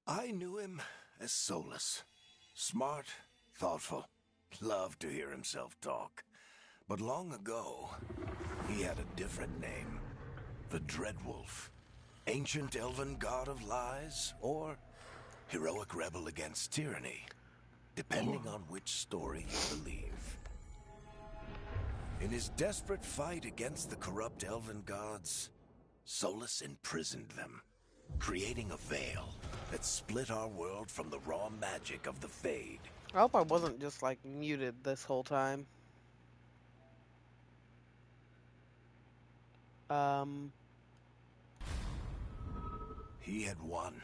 I knew him as Solus. Smart, thoughtful, loved to hear himself talk. But long ago, he had a different name. The Dreadwolf. Ancient elven god of lies, or heroic rebel against tyranny, depending on which story you believe. In his desperate fight against the corrupt elven gods, Solus imprisoned them, creating a veil that split our world from the raw magic of the Fade. I hope I wasn't just, like, muted this whole time. He had won.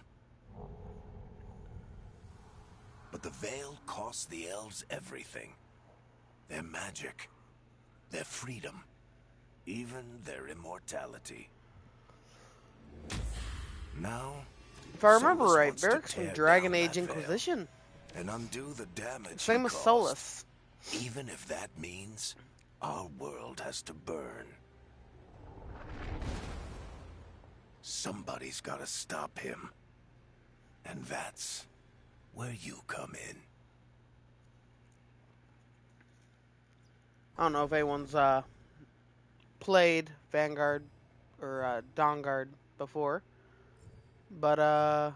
But the veil cost the elves everything. Their magic, their freedom, even their immortality. Now, If I remember Solus right, wants to Barrick's from tear Dragon down Age that veil Inquisition. and undo the damage Same he with caused, Solus. even if that means our world has to burn. Somebody's gotta stop him. And that's where you come in. I don't know if anyone's played Vanguard or Dawnguard before, but I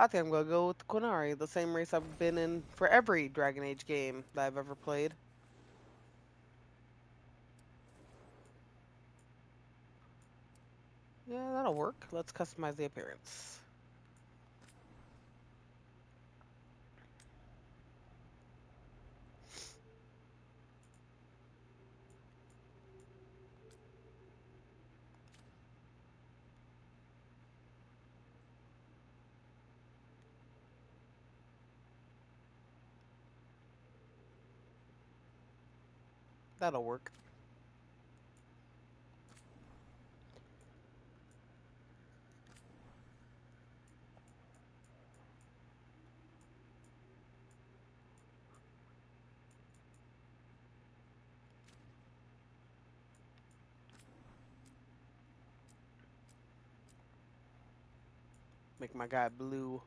think I'm gonna go with Quinari, the same race I've been in for every Dragon Age game that I've ever played. Yeah, that'll work. Let's customize the appearance. That'll work. Make my guy blue.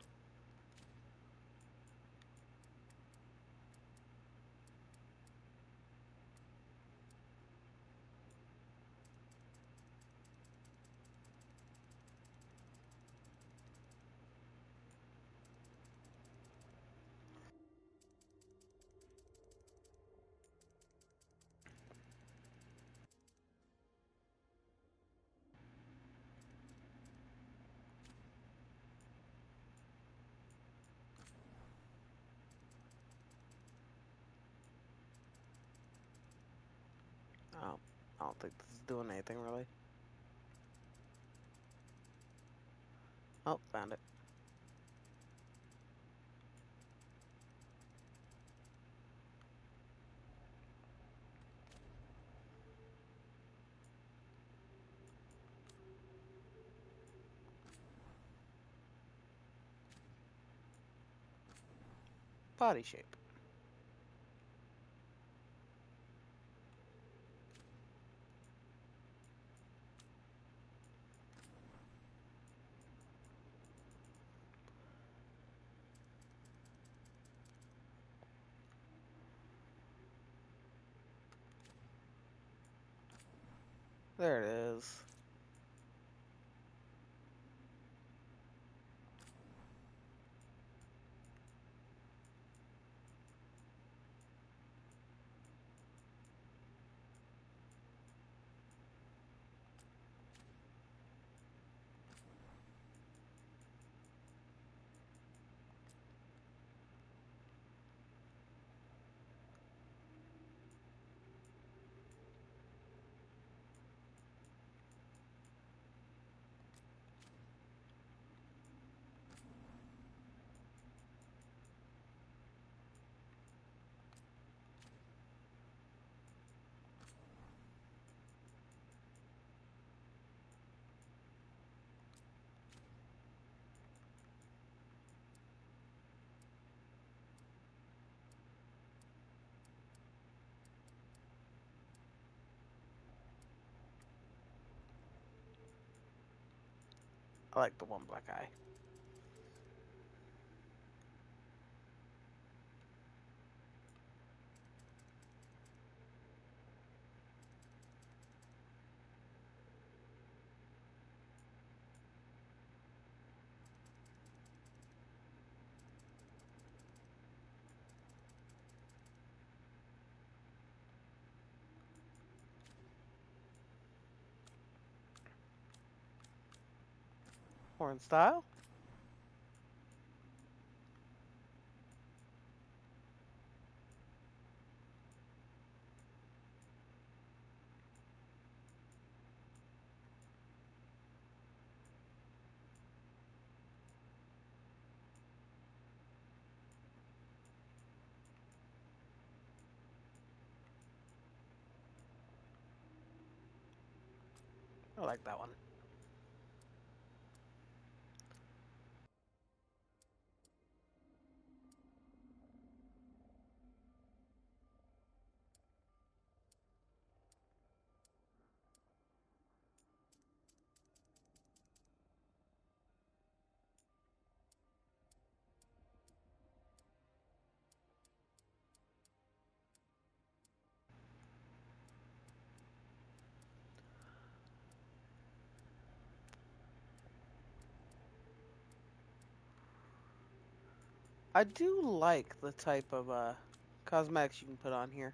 Oh, I don't think this is doing anything really. Oh, found it. Body shape. There it is. I like the one black eye. Horn style. I like that one. I do like the type of cosmetics you can put on here.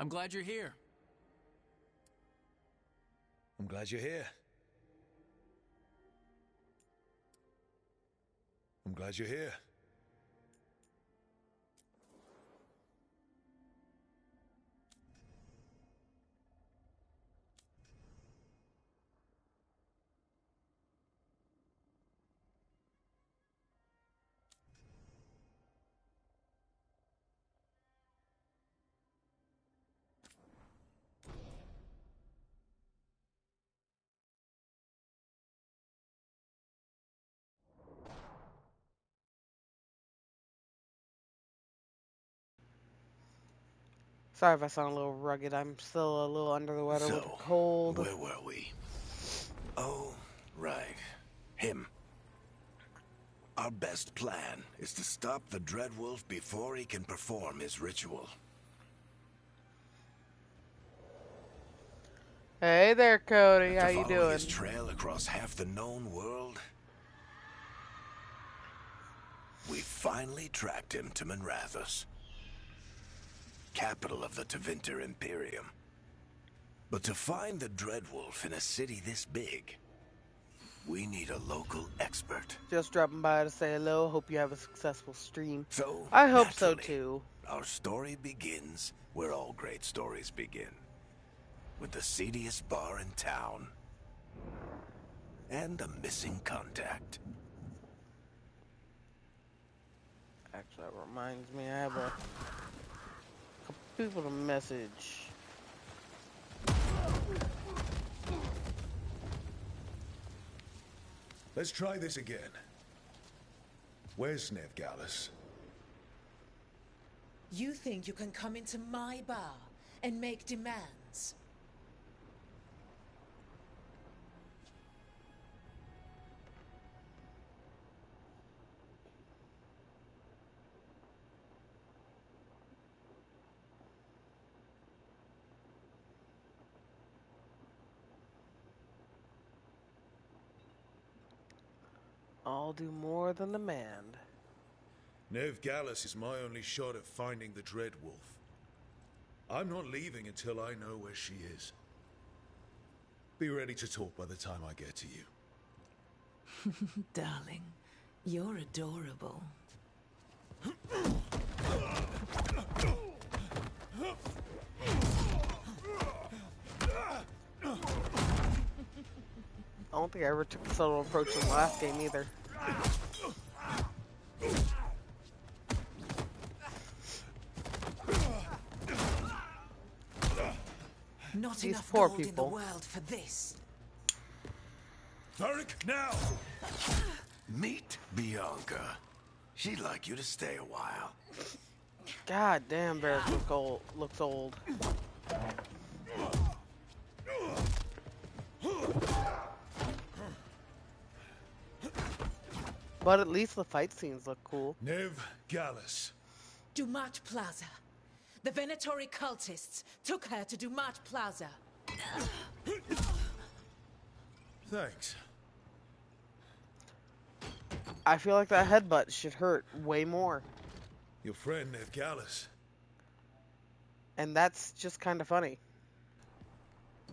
I'm glad you're here. I'm glad you're here. I'm glad you're here. Sorry if I sound a little rugged. I'm still a little under the weather with a So, cold. where were we? Oh, right. Him. Our best plan is to stop the Dreadwolf before he can perform his ritual. Hey there, Cody. How After you following doing? his trail across half the known world, we finally tracked him to Manrathus, capital of the Tevinter Imperium. But to find the Dreadwolf in a city this big, we need a local expert. Just dropping by to say hello. Hope you have a successful stream. So, I hope so naturally, too. our story begins where all great stories begin. With the seediest bar in town. And a missing contact. Actually, that reminds me, I have a couple people to message. Let's try this again. Where's Nevgalus? You think you can come into my bar and make demands? I'll do more than demand. Nevgalus is my only shot at finding the Dreadwolf. I'm not leaving until I know where she is. Be ready to talk by the time I get to you. Darling, you're adorable. I don't think I ever took the subtle approach in the last game either. Not These enough poor gold in people. the world for this. Varric, now! Meet Bianca. She'd like you to stay a while. God damn, Barrick looks old. But at least the fight scenes look cool. Nevgalus. Dumat Plaza. The Venatori cultists took her to Dumat Plaza. Thanks. I feel like that headbutt should hurt way more. Your friend Nevgalus. And that's just kind of funny.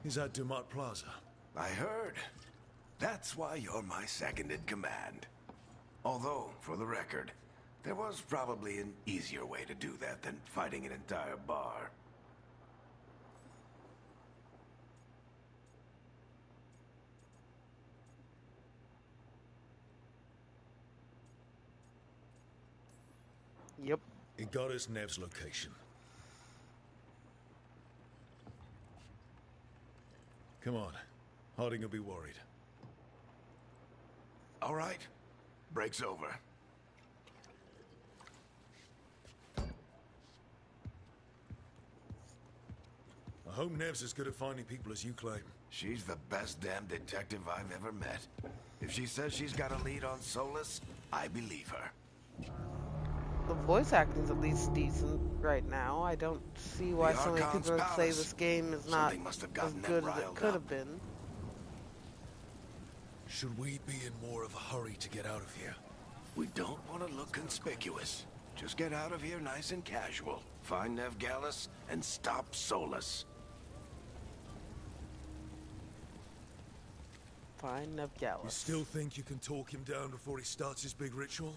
He's at Dumat Plaza. I heard. That's why you're my second in command. Although, for the record, there was probably an easier way to do that than fighting an entire bar. Yep. It got us Nev's location. Come on. Harding will be worried. All right. Break's over. I hope Nev's as good at finding people as you claim. She's the best damn detective I've ever met. If she says she's got a lead on Solus, I believe her. The voice acting's at least decent right now. I don't see why The so many Archon's people say palace. this game is not Something must have as gotten them good as it riled could up. have been. Should we be in more of a hurry to get out of here? We don't want to look conspicuous. Just get out of here nice and casual. Find Nev Gallus and stop Solus. Fine, Nev You Gallus. still think you can talk him down before he starts his big ritual?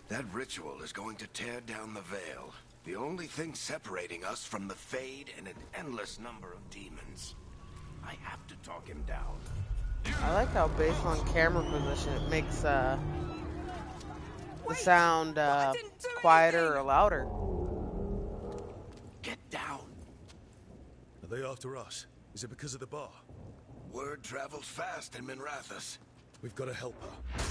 That ritual is going to tear down the Veil. The only thing separating us from the Fade and an endless number of demons. I have to talk him down. I like how based on camera position it makes the sound quieter or louder. Get down. Are they after us? Is it because of the bar? Word travels fast in Minrathous. We've got to help her.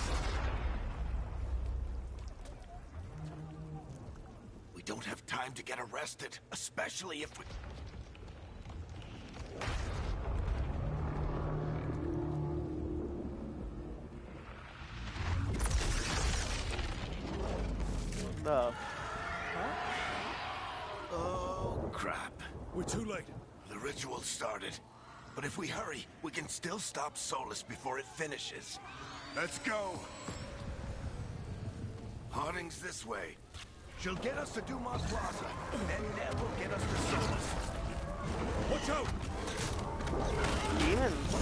We don't have time to get arrested, especially if we... The Oh, crap. We're too late. The ritual started. But if we hurry, we can still stop Solus before it finishes. Let's go! Harding's this way. She'll get us to Dumont Plaza, then Nev will get us to Solus. Watch out! demons.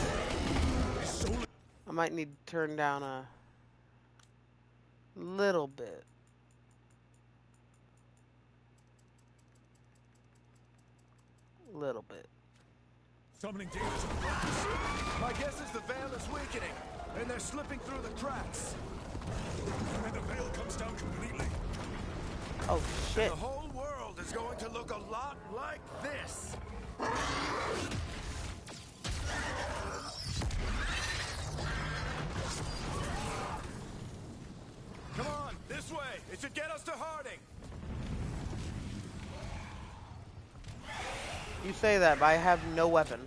Is Solus... I might need to turn down a little bit. Little bit. Summoning demons. My guess is the Veil is weakening, and they're slipping through the cracks. When the veil comes down completely. Oh shit. The whole world is going to look a lot like this. Come on, this way. It should get us to Harding. You say that, but I have no weapon.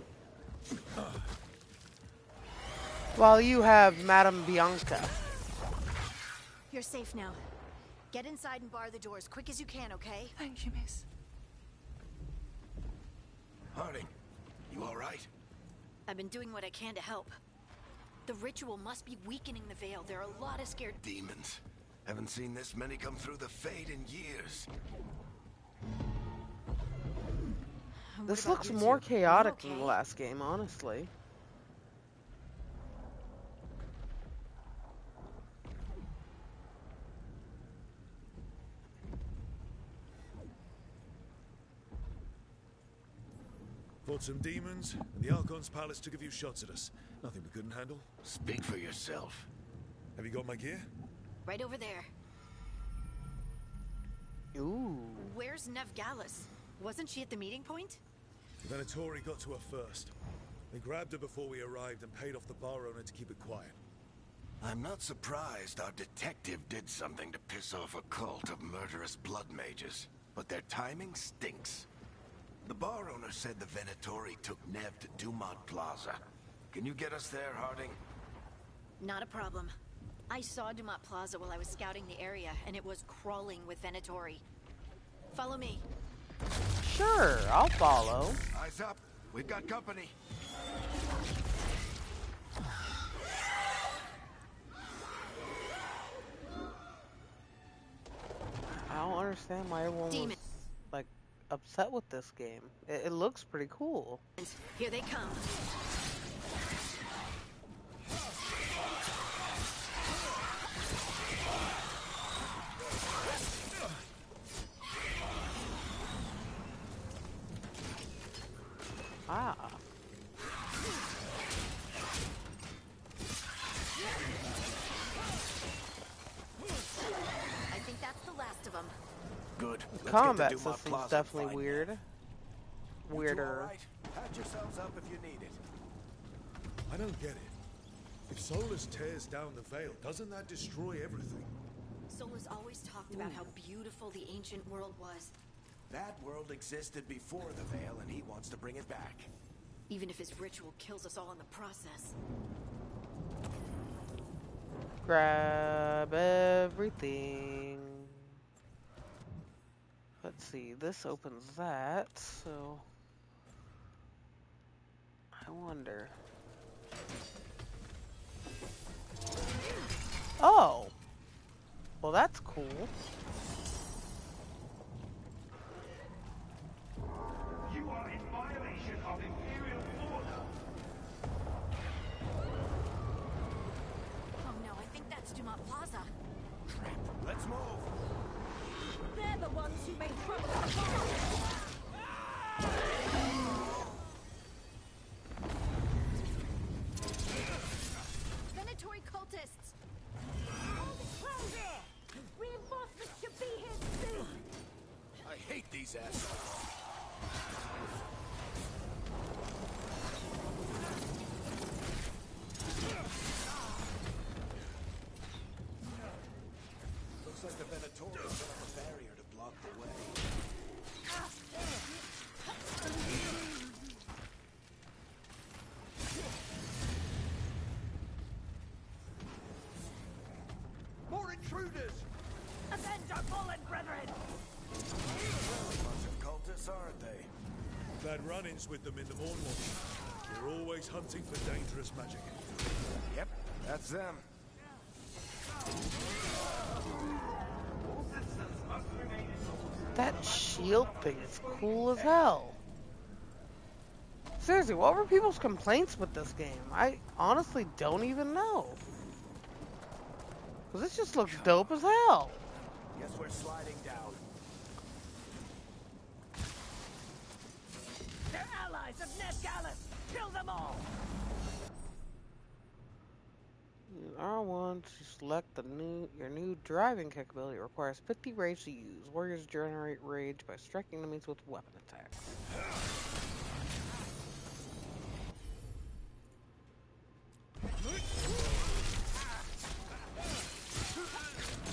While you have Madame Bianca. You're safe now. Get inside and bar the doors quick as you can, okay? Thank you, miss. Harding, you all right? I've been doing what I can to help. The ritual must be weakening the Veil. There are a lot of scared Demons. Haven't seen this many come through the Fade in years. This about looks you more two? You chaotic than okay? the last game, honestly. Fought some demons, and the Archon's palace took a few shots at us. Nothing we couldn't handle. Speak for yourself. Have you got my gear? right over there. Ooh. Where's Nev Gallus? Wasn't she at the meeting point? The Venatori got to her first. They grabbed her before we arrived and paid off the bar owner to keep it quiet. I'm not surprised our detective did something to piss off a cult of murderous blood mages, but their timing stinks. The bar owner said the Venatori took Nev to Dumont Plaza. Can you get us there, Harding? Not a problem. I saw Dumont Plaza while I was scouting the area, and it was crawling with Venatori. Follow me. Sure, I'll follow. Eyes up. We've got company. I don't understand why everyone was, Demon. like, upset with this game. It looks pretty cool. Here they come. Ah. I think that's the last of them. Good. The combat system's definitely weird. Weirder. Right. Patch yourselves up if you need it. I don't get it. If Solus tears down the veil, doesn't that destroy everything? Solus always talked about how beautiful the ancient world was, That world existed before the Veil, and he wants to bring it back. even if his ritual kills us all in the process. Grab everything. Let's see, this opens that, so I wonder. Oh, well, that's cool. you made trouble. Venatory cultists! Reinforcements should be here soon. I hate these assholes. Looks like the Venatorians set up a barrier to block the way. More intruders! Avenge our fallen brethren! Bunch of cultists, aren't they? We've had run-ins with them in the Mornwatch. They're always hunting for dangerous magic. Yep, that's them. That shield thing is cool as hell. Seriously, what were people's complaints with this game? I honestly don't even know. Because this just looks dope as hell. Guess we're sliding down. They're allies of Ned Gallus! Kill them all! In R1, to select your new driving capability, it requires 50 rage to use. Warriors generate rage by striking enemies with weapon attacks.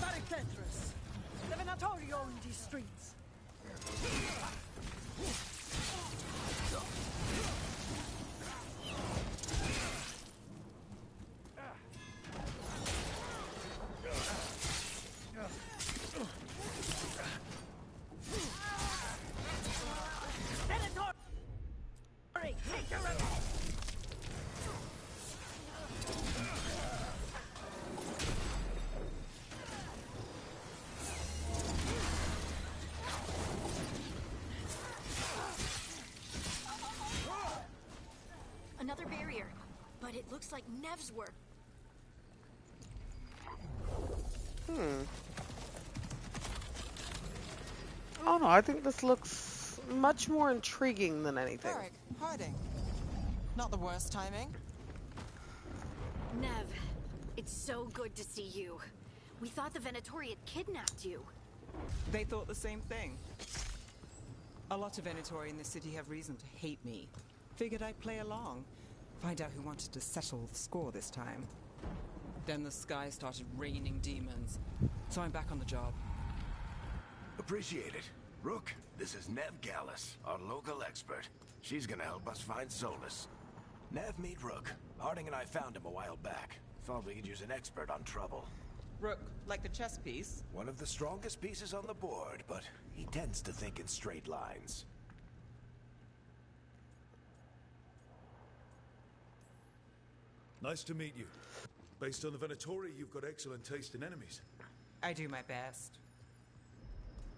Baricentros! The Venatori own these streets! Venatori! Take your revenge! Another barrier, but it looks like Nev's work. Oh no, I think this looks much more intriguing than anything. Eric, hiding. Not the worst timing. Nev, it's so good to see you. We thought the Venatori had kidnapped you. They thought the same thing. A lot of Venatori in this city have reason to hate me. Figured I'd play along. Find out who wanted to settle the score this time. Then the sky started raining demons. So I'm back on the job. Appreciate it. Rook, this is Nev Gallus, our local expert. She's gonna help us find Solus. Nev, meet Rook. Harding and I found him a while back. Thought we could use an expert on trouble. Rook, like the chess piece? One of the strongest pieces on the board, but he tends to think in straight lines. Nice to meet you. Based on the Venatori, you've got excellent taste in enemies. I do my best.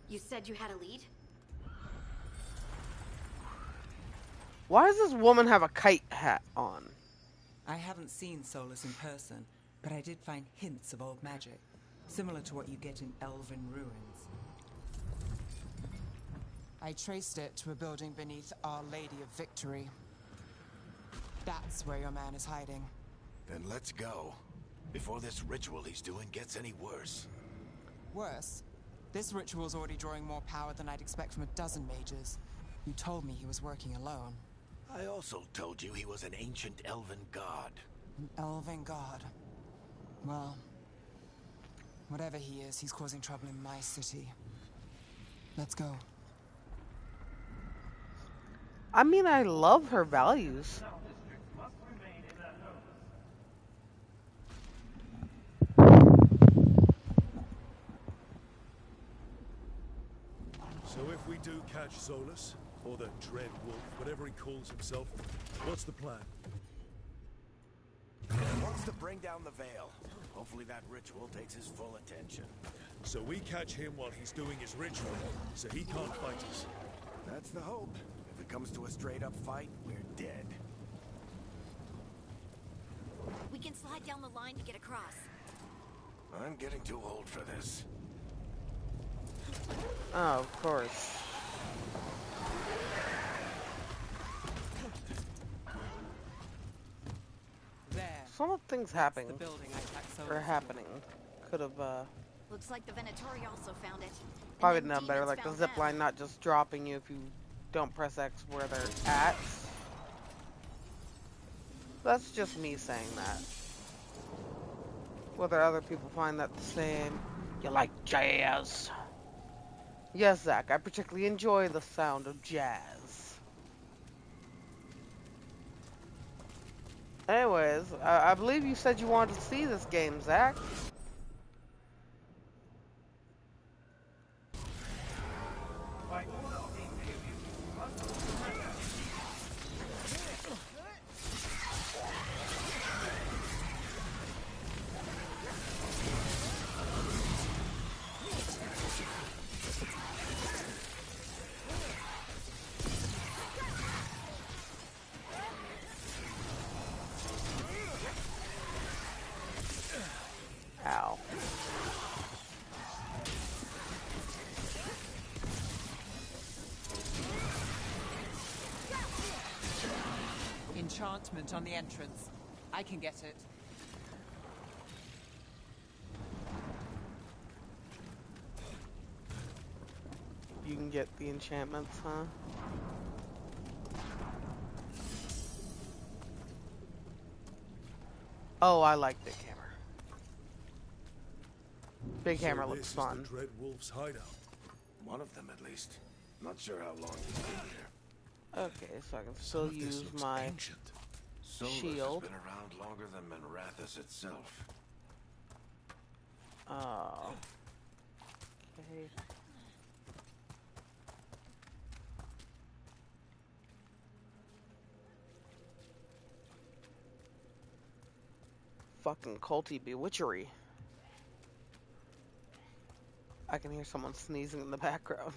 You said you had a lead? Why does this woman have a kite hat on? I haven't seen Solus in person, but I did find hints of old magic, similar to what you get in elven ruins. I traced it to a building beneath Our Lady of Victory. That's where your man is hiding. Then let's go. Before this ritual he's doing gets any worse. Worse, this ritual's already drawing more power than I'd expect from a dozen mages. You told me he was working alone. I also told you he was an ancient elven god. An elven god. Well, whatever he is, he's causing trouble in my city. Let's go. I mean, I love her values. So if we do catch Solus, or the Dread Wolf, whatever he calls himself, what's the plan? He wants to bring down the veil. Hopefully that ritual takes his full attention. So we catch him while he's doing his ritual, so he can't fight us. That's the hope. If it comes to a straight-up fight, we're dead. We can slide down the line to get across. I'm getting too old for this. Oh, of course. There. Some of the things That's the happening building I attacked or Solus happening could have Looks like the Venatori also found it. And probably then done better. demons Like the found zip them. line not just dropping you if you don't press X where they're at. That's just me saying that. Whether other people find that the same. You like jazz? Yes, Zach. I particularly enjoy the sound of jazz. Anyways, I believe you said you wanted to see this game, Zach. Ow. enchantment on the entrance. I can get it. You can get the enchantments, huh? Oh, I like Big Hammer. Big Hammer So looks this is fun. the Dread Wolf's hideout. One of them, at least. Not sure how long he's been here. Okay, so I can Some still of this use looks my ancient. Solus shield. has been around longer than Manrathus itself. Oh. Okay. Fucking culty bewitchery. I can hear someone sneezing in the background.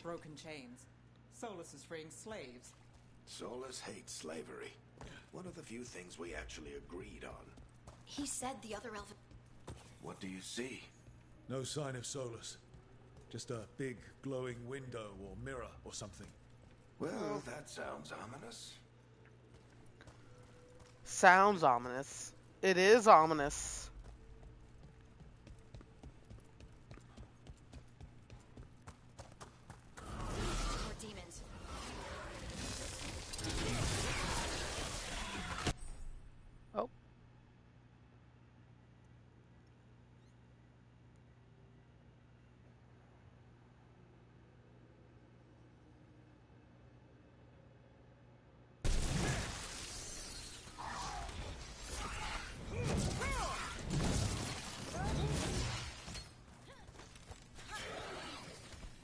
Broken chains. Solus is freeing slaves. Solus hates slavery. One of the few things we actually agreed on. He said the other elven... What do you see? No sign of Solus. Just a big glowing window or mirror or something. Well, that sounds ominous. Sounds ominous. It is ominous. More demons. Oh.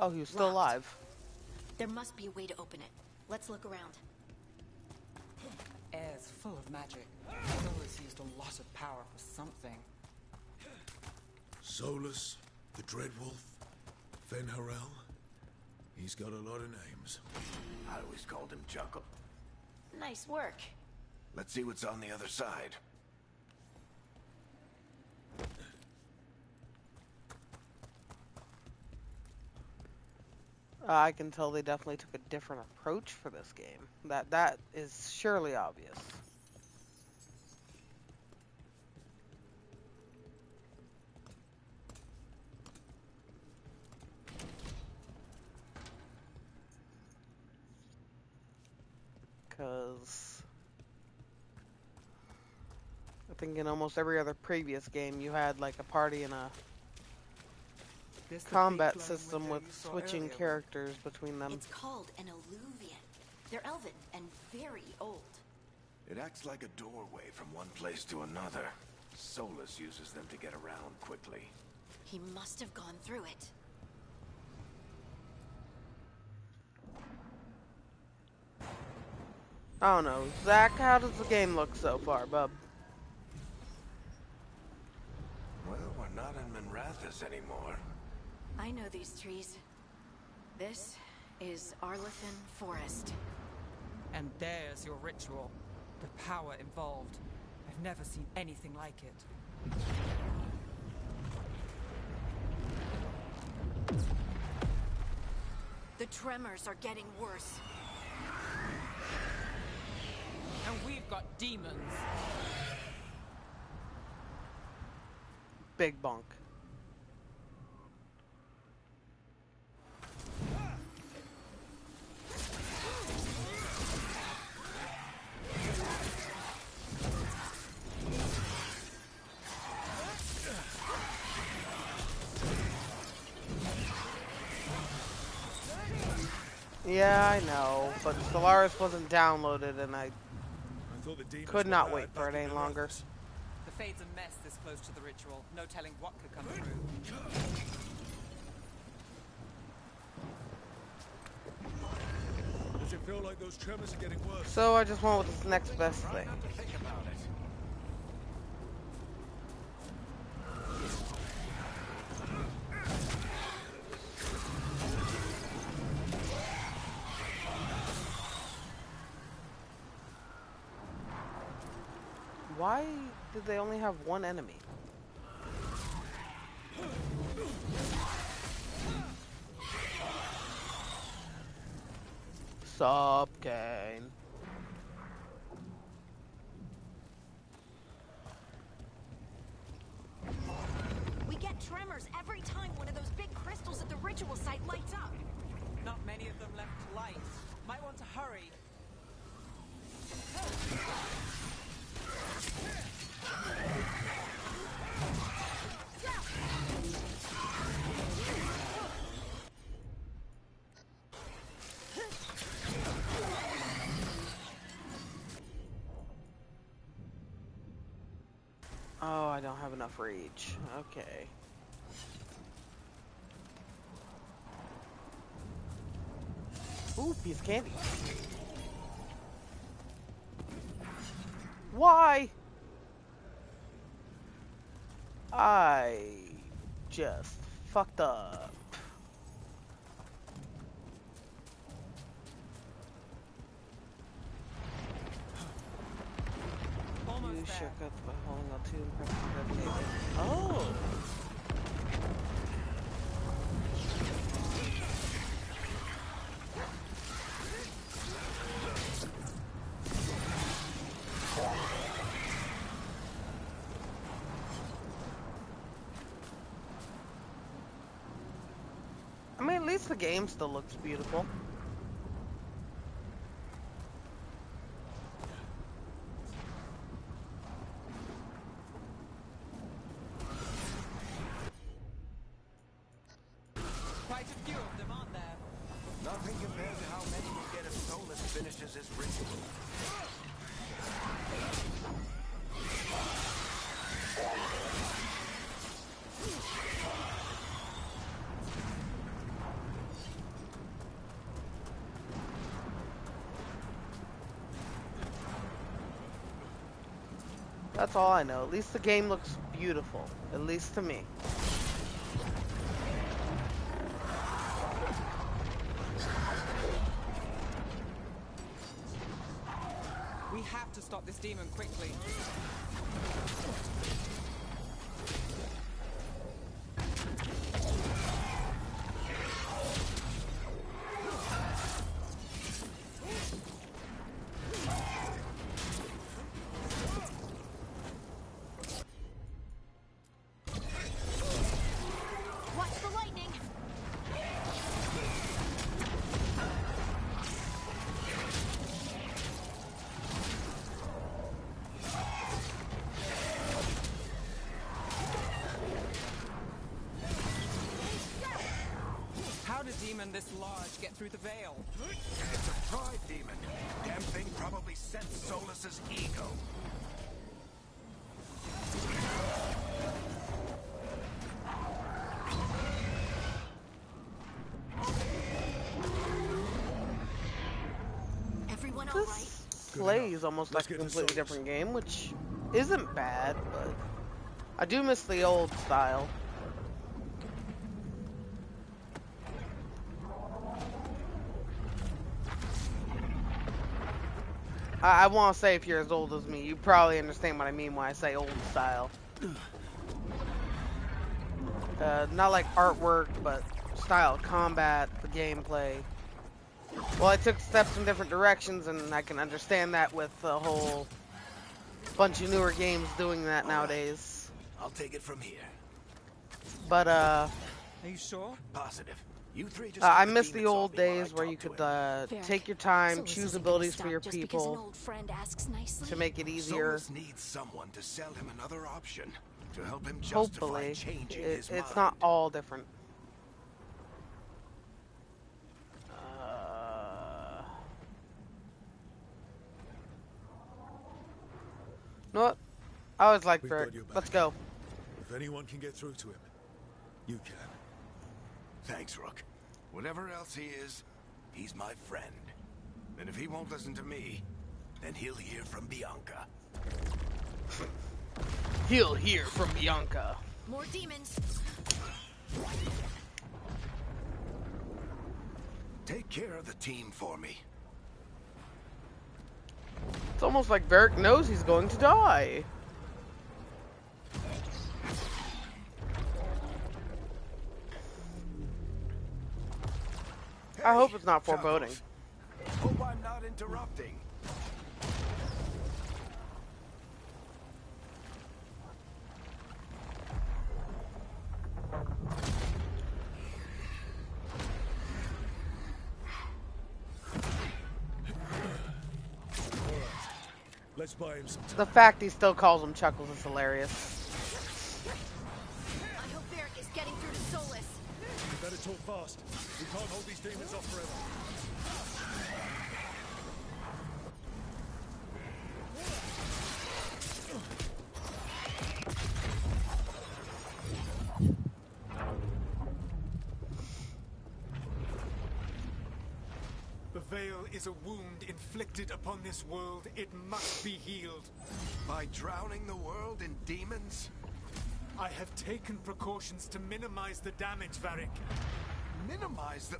Oh, he was still Locked. alive. There must be a way to open it. Let's look around. Air's full of magic. Solus used a lot of power for something. Solus, the Dread Wolf, Fenharel. He's got a lot of names. I always called him Chuckle. Nice work. Let's see what's on the other side. I can tell they definitely took a different approach for this game. That is surely obvious. Because I think in almost every other previous game you had like a party and a This the big combat glowing system window with you saw switching earlier, characters between them. It's called an alluvian. They're elven and very old. It acts like a doorway from one place to another. Solus uses them to get around quickly. He must have gone through it. I don't know. Zach, how does the game look so far, bub? Well, we're not in Manrathus anymore. I know these trees. This is Arlethan Forest. And there's your ritual. The power involved. I've never seen anything like it. The tremors are getting worse. And we've got demons. Big bonk. Yeah, I know, but Stellaris wasn't downloaded and I thought the demons could were not bad wait for back it in any the longer. Netherlands. The Fade's a mess this close to the ritual. No telling what could come through. Does it feel like those tremors are getting worse? So I just went with this next best thing. Not to think about it. Why did they only have one enemy? Sup, gang. We get tremors every time one of those big crystals at the ritual site lights up. Not many of them left to light. Might want to hurry. Oh, I don't have enough rage. Okay. Ooh, piece of candy. Why? I just fucked up. Almost Use there. shortcuts by holding L2 and pressing rotate. Oh. I mean, at least the game still looks beautiful. Quite a few of them, aren't there? Nothing compared to how many will get if Solus finishes his ritual. That's all I know. At least the game looks beautiful. At least to me. We have to stop this demon quickly. Watch the lightning! How did a demon this large get through the veil? It's a pride demon. Damn thing probably sensed Solus's ego. Everyone all right? This plays almost Let's like a get to completely Solus. different game, which isn't bad, but I do miss the old style. I want to say if you're as old as me, you probably understand what I mean when I say old style. Not like artwork, but style of combat, the gameplay. Well, I took steps in different directions, and I can understand that with the whole bunch of newer games doing that nowadays. I'll take it from here. But, Are you sure? Positive. You three just I get miss the demons off old me while I days where talk you to could him. take your time, Solus choose isn't gonna abilities for stop your just because an people old friend asks nicely. to make it easier. Solus needs someone to sell him another option to help him justify Hopefully, changing his mind. it's not all different. You know what? I always like We've Bert. got your back. Let's go. If anyone can get through to him, you can. Thanks, Rook. Whatever else he is, he's my friend. And if he won't listen to me, then he'll hear from Bianca. He'll hear from Bianca. More demons. Take care of the team for me. It's almost like Varric knows he's going to die. I hope it's not foreboding. Hope I'm not interrupting. Let's buy him some time. The fact he still calls him Chuckles is hilarious. I hope Varric is getting through to Solus. We better talk fast. We can't hold these demons off forever. The veil is a wound inflicted upon this world. It must be healed. By drowning the world in demons? I have taken precautions to minimize the damage, Varric. Minimize the...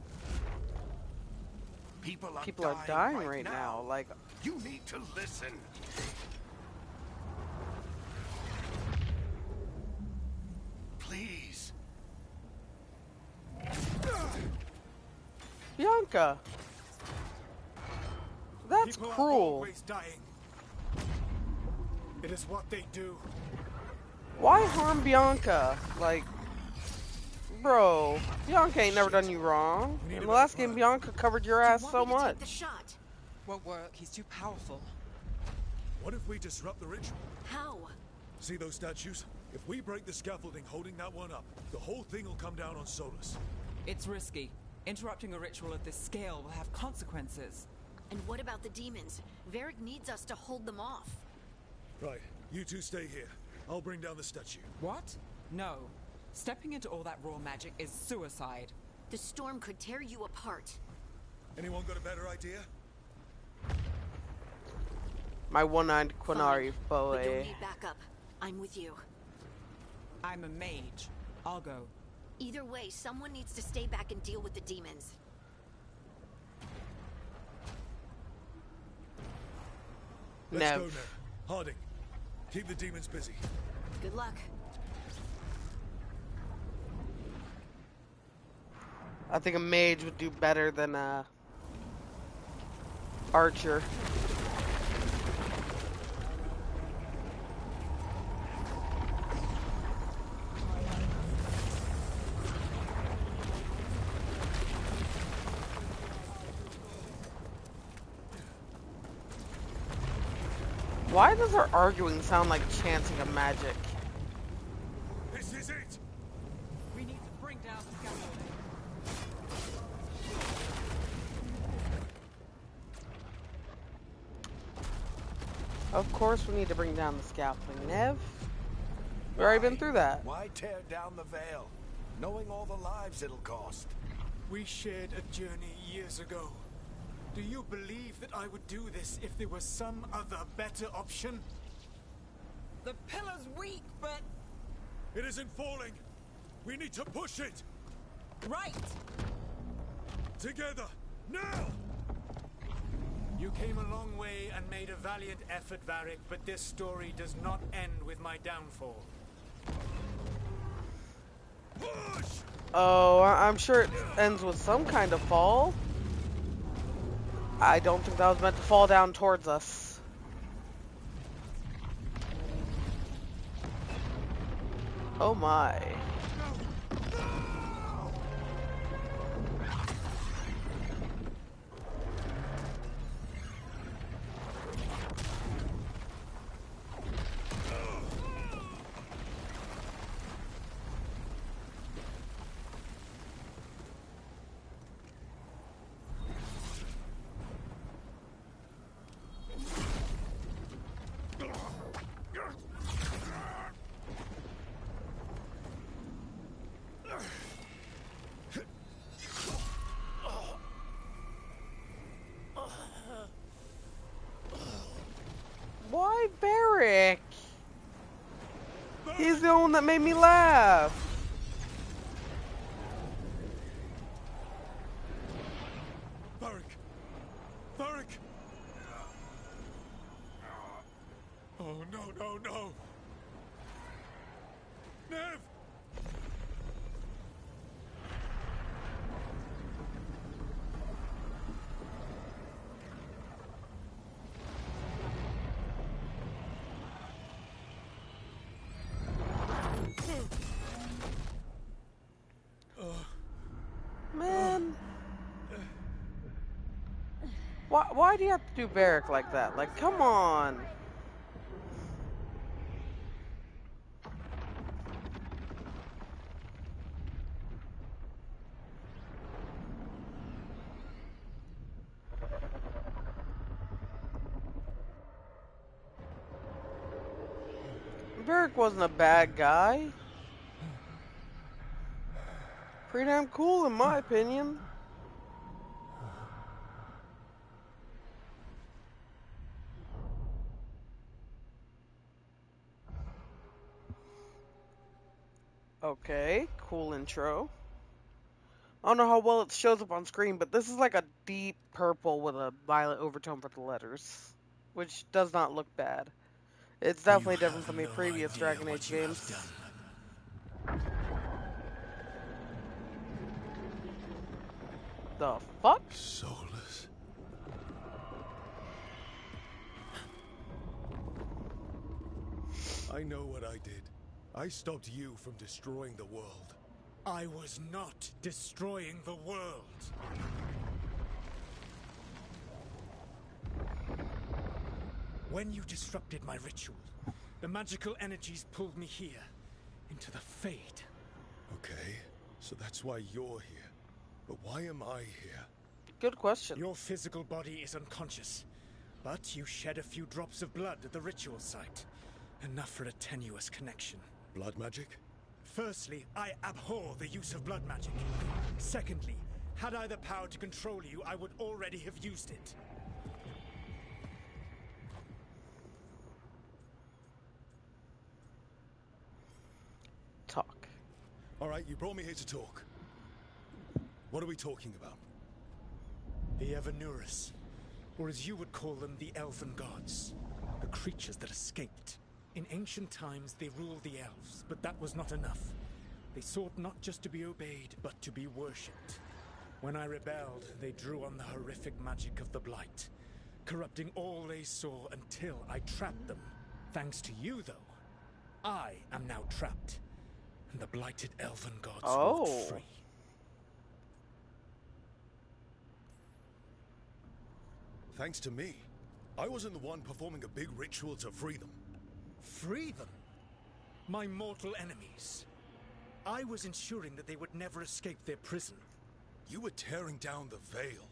People People are dying right now. Like, You need to listen. Please. Bianca. That's People are cruel. always dying. It is what they do. Why harm Bianca? Like, bro, Bianca ain't never done you wrong. In the last game, Bianca covered your ass so much. Take the shot. Won't work. He's too powerful. What if we disrupt the ritual? How? See those statues? If we break the scaffolding holding that one up, the whole thing will come down on Solus. It's risky. Interrupting a ritual of this scale will have consequences. And what about the demons? Varric needs us to hold them off. Right, you two stay here. I'll bring down the statue. What? No. Stepping into all that raw magic is suicide. The storm could tear you apart. Anyone got a better idea? My one-eyed Quinari But you'll boy. need backup. I'm with you. I'm a mage. I'll go. Either way, someone needs to stay back and deal with the demons. Let's go Nev. now. Harding, keep the demons busy. Good luck. I think a mage would do better than a archer. Why does our arguing sound like chanting of magic? This is it! We need to bring down the scaffolding. Of course we need to bring down the scaffolding, Nev. We've already been through that. Why tear down the veil, knowing all the lives it'll cost? We shared a journey years ago. Do you believe that I would do this if there was some other better option? The pillar's weak, but... It isn't falling! We need to push it! Right! Together! Now! You came a long way and made a valiant effort, Varric, but this story does not end with my downfall. Push! Oh, I'm sure it ends with some kind of fall. I don't think that was meant to fall down towards us. Oh my. Why Barrick? He's the one that made me laugh. Varric! Varric! Oh, no, no, no! Nev! Man. Why do you have to do Barrick like that? Like, come on. Barrick wasn't a bad guy. Pretty damn cool in my opinion. Okay, cool intro. I don't know how well it shows up on screen, but this is like a deep purple with a violet overtone for the letters, which does not look bad. It's definitely different from the previous Dragon Age games. The fuck? Soulless. I know what I did. I stopped you from destroying the world. I was not destroying the world. When you disrupted my ritual, the magical energies pulled me here, into the Fade. Okay, so that's why you're here. But why am I here? Good question. Your physical body is unconscious, but you shed a few drops of blood at the ritual site. Enough for a tenuous connection. Blood magic? Firstly, I abhor the use of blood magic. Secondly, had I the power to control you, I would already have used it. Talk. All right, you brought me here to talk. What are we talking about? The Evanuris, or as you would call them, the Elven Gods. The creatures that escaped. In ancient times, they ruled the elves, but that was not enough. They sought not just to be obeyed, but to be worshipped. When I rebelled, they drew on the horrific magic of the Blight, corrupting all they saw until I trapped them. Thanks to you, though, I am now trapped, and the blighted Elven Gods walk free. Thanks to me. I wasn't the one performing a big ritual to free them. Free them? My mortal enemies. I was ensuring that they would never escape their prison. You were tearing down the veil.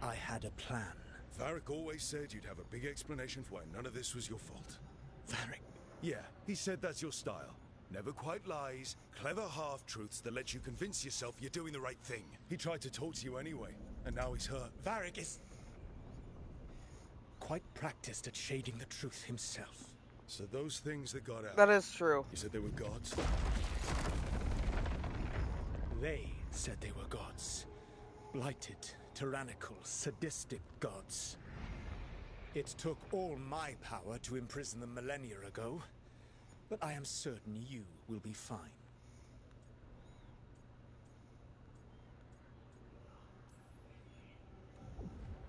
I had a plan. Varric always said you'd have a big explanation for why none of this was your fault. Varric? Yeah, he said that's your style. Never quite lies, clever half-truths that let you convince yourself you're doing the right thing. He tried to talk to you anyway, and now he's hurt. Varric is quite practiced at shading the truth himself. So those things that got out... That is true. You said they were gods? They said they were gods. Blighted, tyrannical, sadistic gods. It took all my power to imprison them millennia ago, but I am certain you will be fine.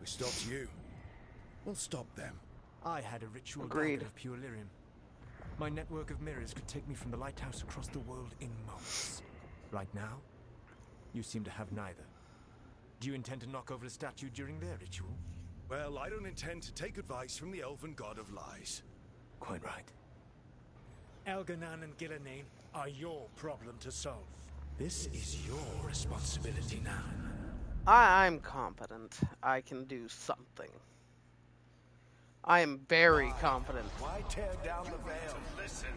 We stopped you. We'll stop them. I had a ritual Agreed. dagger of pure lyrium. My network of mirrors could take me from the lighthouse across the world in moments. Right now, you seem to have neither. Do you intend to knock over a statue during their ritual? Well, I don't intend to take advice from the elven god of lies. Quite right. Elganan and Gillenane are your problem to solve. This is your responsibility now. I'm confident I can do something. I am very confident. Why tear down the veil? Listen.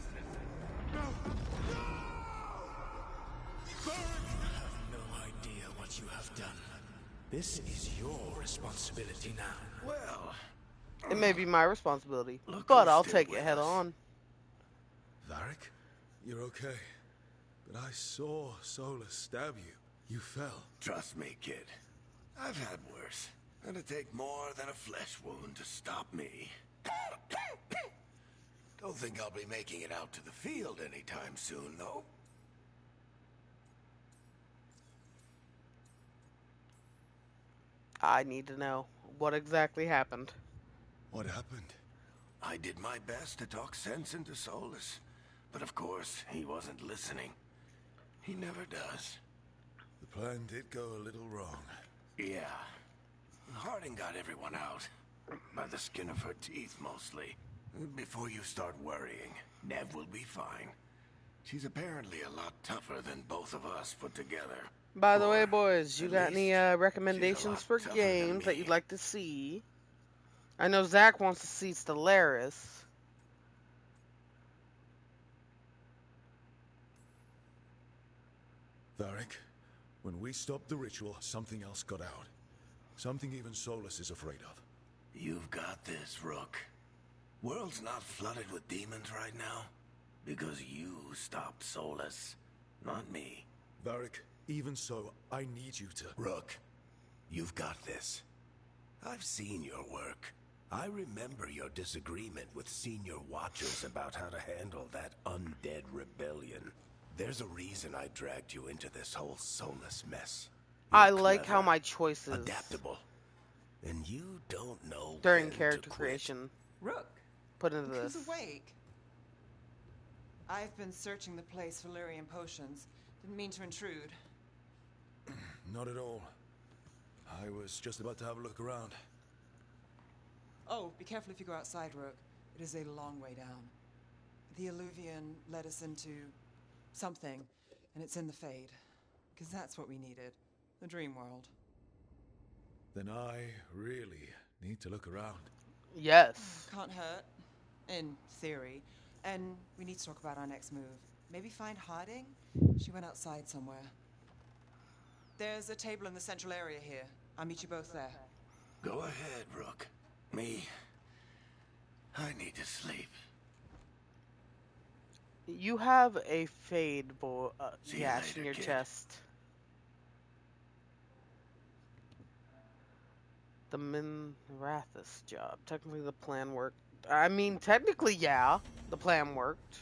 You have no idea what you have done. This is your responsibility now. Well, It may be my responsibility, Look but who's I'll still take it with head us. on. Varric, you're okay. But I saw Solus stab you. You fell. trust me, kid. I've had worse. It'll take more than a flesh wound to stop me. Don't think I'll be making it out to the field anytime soon, though. I need to know what exactly happened. What happened? I did my best to talk sense into Solus, but of course, he wasn't listening. He never does. The plan did go a little wrong. Yeah. Harding got everyone out. By the skin of her teeth, mostly. Before you start worrying, Nev will be fine. She's apparently a lot tougher than both of us put together. By the Or way, boys, you at got any least, she's a recommendations lot for tougher than games that me. you'd like to see? I know Zach wants to see Stellaris. Varric, when we stopped the ritual, something else got out. Something even Solus is afraid of. You've got this, Rook. World's not flooded with demons right now. Because you stopped Solus, not me. Varric, even so, I need you to... Rook, you've got this. I've seen your work. I remember your disagreement with senior watchers about how to handle that undead rebellion. There's a reason I dragged you into this whole Solus mess. I You're like how clever, my choices adaptable, and you don't know during when to character quit. creation Rook, put into who's this. awake? I've been searching the place for lyrium potions. Didn't mean to intrude. Not at all. I was just about to have a look around. Oh, be careful if you go outside, Rook. It is a long way down. The Alluvian led us into something, and it's in the Fade. Because that's what we needed. The dream world. Then I really need to look around. Yes. Can't hurt, in theory. And we need to talk about our next move. Maybe find Harding? She went outside somewhere. There's a table in the central area here. I'll meet you both there. Go ahead, Rook. Me, I need to sleep. You have a fade See you gash later, in your kid. chest. The Minrathis job. Technically the plan worked. I mean, technically, yeah. The plan worked.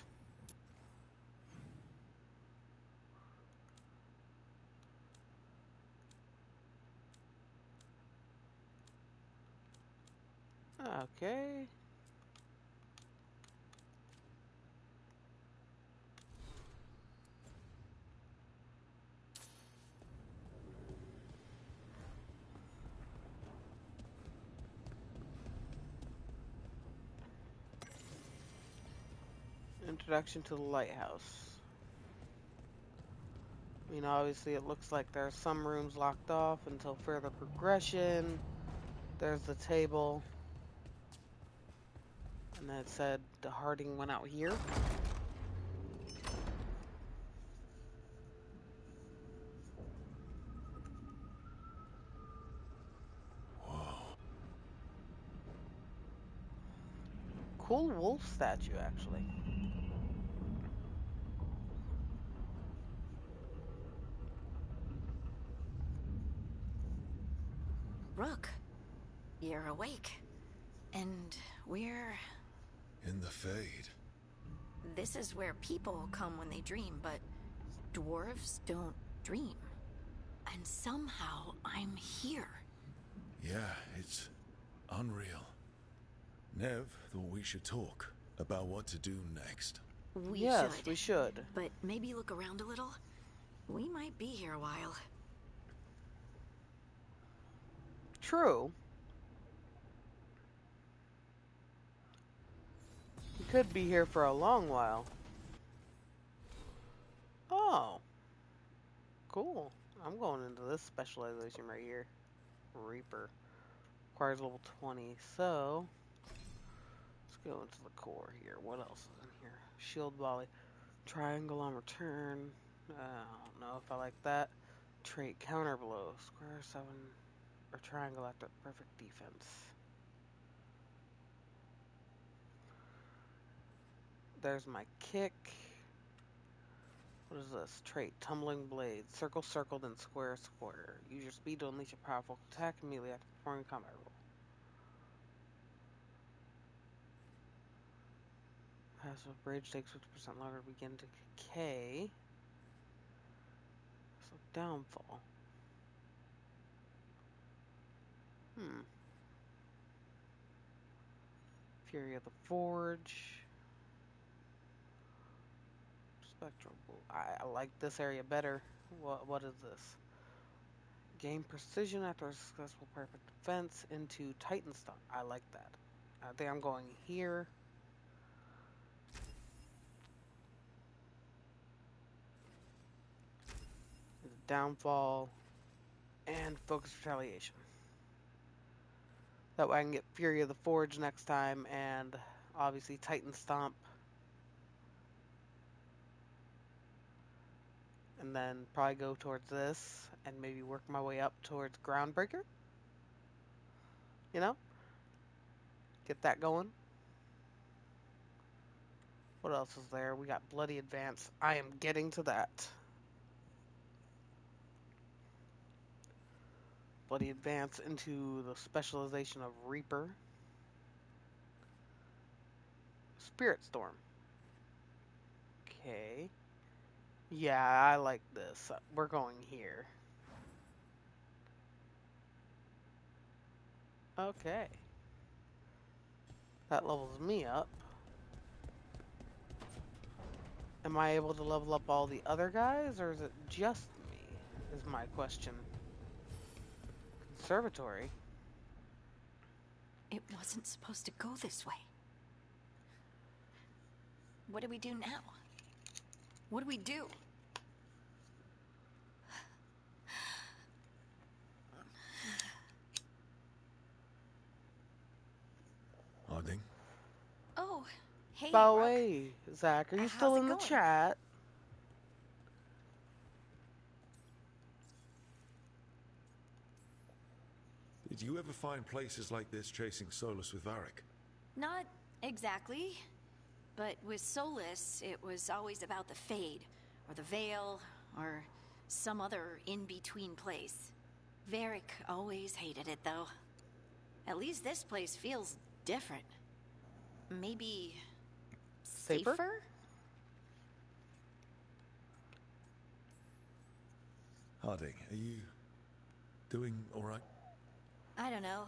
Okay. Introduction to the lighthouse. I mean, obviously it looks like there are some rooms locked off until further progression. There's the table. And then it said the Harding went out here. Cool wolf statue, actually. Rook, you're awake. And we're... In the Fade. This is where people come when they dream, but dwarves don't dream. And somehow I'm here. Yeah, it's unreal. Nev thought we should talk about what to do next. Yes, we should. But maybe look around a little. We might be here a while. True. We could be here for a long while. Oh. Cool. I'm going into this specialization right here. Reaper. Requires level 20. So, let's go into the core here. What else is in here? Shield volley. Triangle on return. I don't know if I like that. Trait counter blow. Square 7 or triangle after perfect defense. There's my kick. What is this? Trait tumbling blade. Circle, circle, then square, square. Use your speed to unleash a powerful attack immediately after performing a combat roll. Passive bridge takes 50% longer to begin to decay. So downfall. Fury of the Forge. Spectral. I like this area better. What is this? Gain precision after a successful perfect defense into Titan Stomp. I like that. I think I'm going here. Downfall and Focus Retaliation. That way I can get Fury of the Forge next time and obviously Titan Stomp. And then probably go towards this and maybe work my way up towards Groundbreaker. You know? Get that going. What else is there? We got Bloody Advance. I am getting to that. Bloody Advance into the specialization of Reaper. Spirit Storm. Okay. Yeah, I like this. We're going here. Okay. That levels me up. Am I able to level up all the other guys, or is it just me? Is my question. Conservatory? It wasn't supposed to go this way. What do we do now? What do we do? Harding? Oh, hey, By the Rook. way, Zach, are you How's still it in the going? chat? Did you ever find places like this chasing Solus with Varric? Not exactly. But with Solus, it was always about the Fade, or the Veil, or some other in-between place. Varric always hated it, though. At least this place feels different. Maybe... Safer? Harding, are you doing all right? I don't know.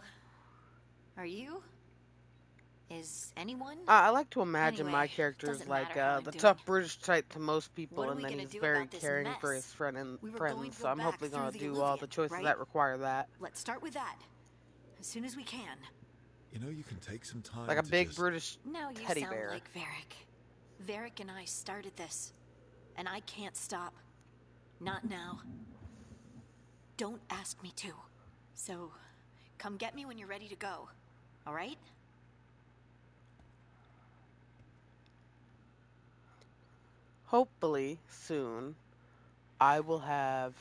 Are you? Is anyone? I like to imagine Anyway, my character is doesn't like matter how I'm the doing. tough British type to most What people, are and we then gonna he's do very about this caring for mess? his We were going friends. to So go I'm back hopefully through gonna the do all the Illuvian, choices right? that require that. Let's start with that. As soon as we can. You know, you can take some time Like a to big just... Oh, British Now you teddy sound bear. like Varric. Varric and I started this. And I can't stop. Not now. Don't ask me to. So, come get me when you're ready to go. All right? Hopefully soon, I will have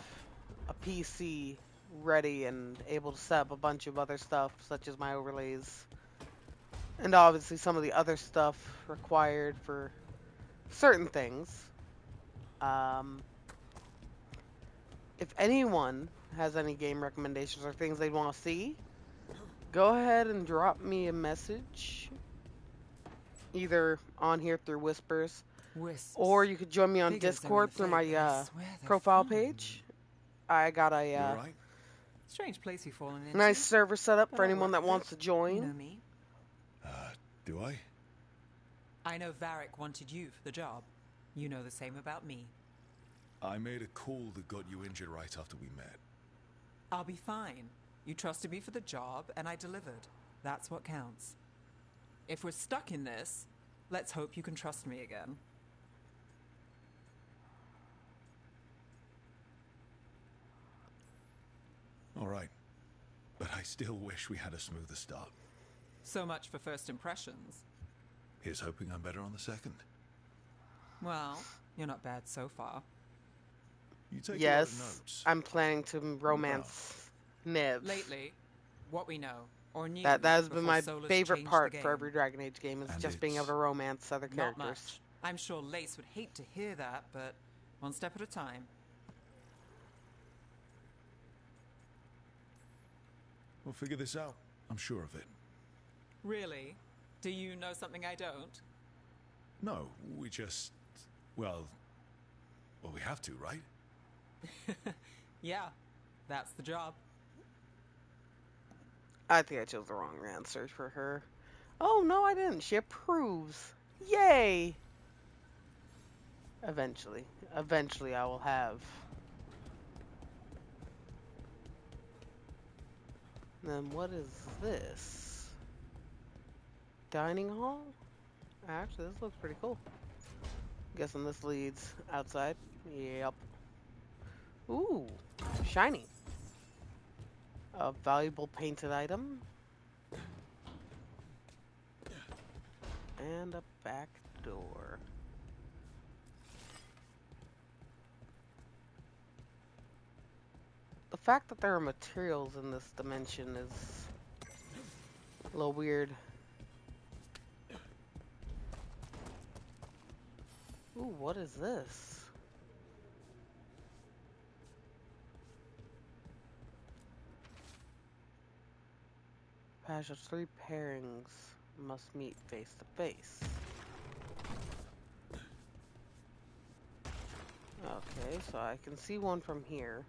a PC ready and able to set up a bunch of other stuff, such as my overlays, and obviously some of the other stuff required for certain things. If anyone has any game recommendations or things they'd want to see, go ahead and drop me a message, either on here through Whispers, Wisps. or you could join me on Figures are in Discord the through fate, my but I swear they're profile fun. page. I got You a all right? Strange place you've fallen into. Nice server setup for But I'll anyone work that with wants it. to join. You know me. Do I? I know Varric wanted you for the job. You know the same about me. I made a call that got you injured right after we met. I'll be fine. You trusted me for the job, and I delivered. That's what counts. If we're stuck in this, let's hope you can trust me again. All right. But I still wish we had a smoother start. So much for first impressions. Here's hoping I'm better on the second. Well, you're not bad so far. You take a lot of Yes, notes. I'm planning to romance Niv. Lately, what we know, or knew That has been before my Solus favorite changed part the for game. every Dragon Age game is And just being able it's to romance other Not characters. much. I'm sure Lace would hate to hear that, but one step at a time. We'll figure this out. I'm sure of it. Really? Do you know something I don't? No, we just... Well, we have to, right? Yeah, that's the job. I think I chose the wrong answer for her. Oh, no, I didn't. She approves. Yay! Eventually. Eventually I will have. Then what is this? Dining hall? Actually, this looks pretty cool. Guessing this leads outside. Yep. Ooh, shiny. A valuable painted item. And a back door. The fact that there are materials in this dimension is a little weird. Ooh, what is this? Patch of 3 pairings must meet face to face. Okay, so I can see one from here.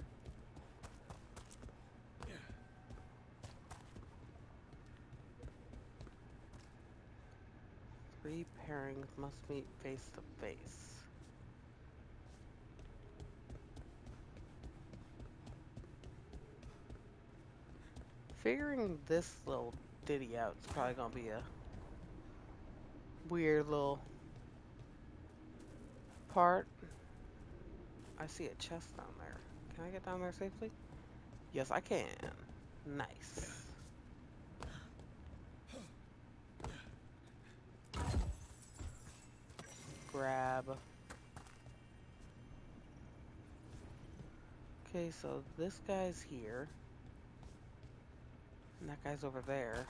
Three pairings must meet face to face. Figuring this little ditty out is probably gonna be a weird little part. I see a chest down there. Can I get down there safely? Yes, I can. Nice. Grab. Okay, so this guy's here. And that guy's over there.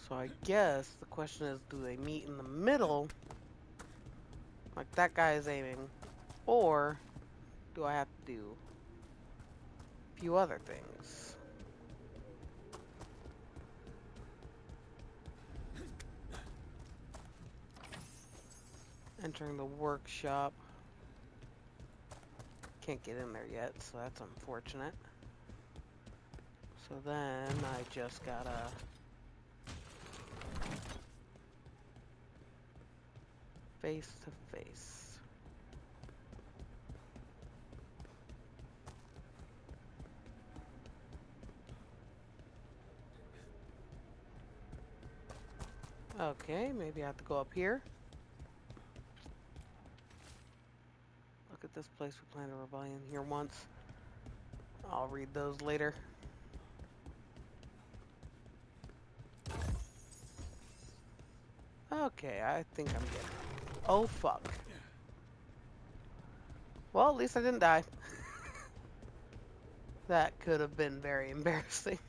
So I guess the question is, do they meet in the middle? Like that guy is aiming. Or do I have to do a few other things? Entering the workshop. Can't get in there yet, so that's unfortunate. So then I just gotta face to face. Okay, maybe I have to go up here. Look at this place. We planned a rebellion here once. I'll read those later. Okay, I think I'm good. Oh, fuck. Well, at least I didn't die. That could have been very embarrassing.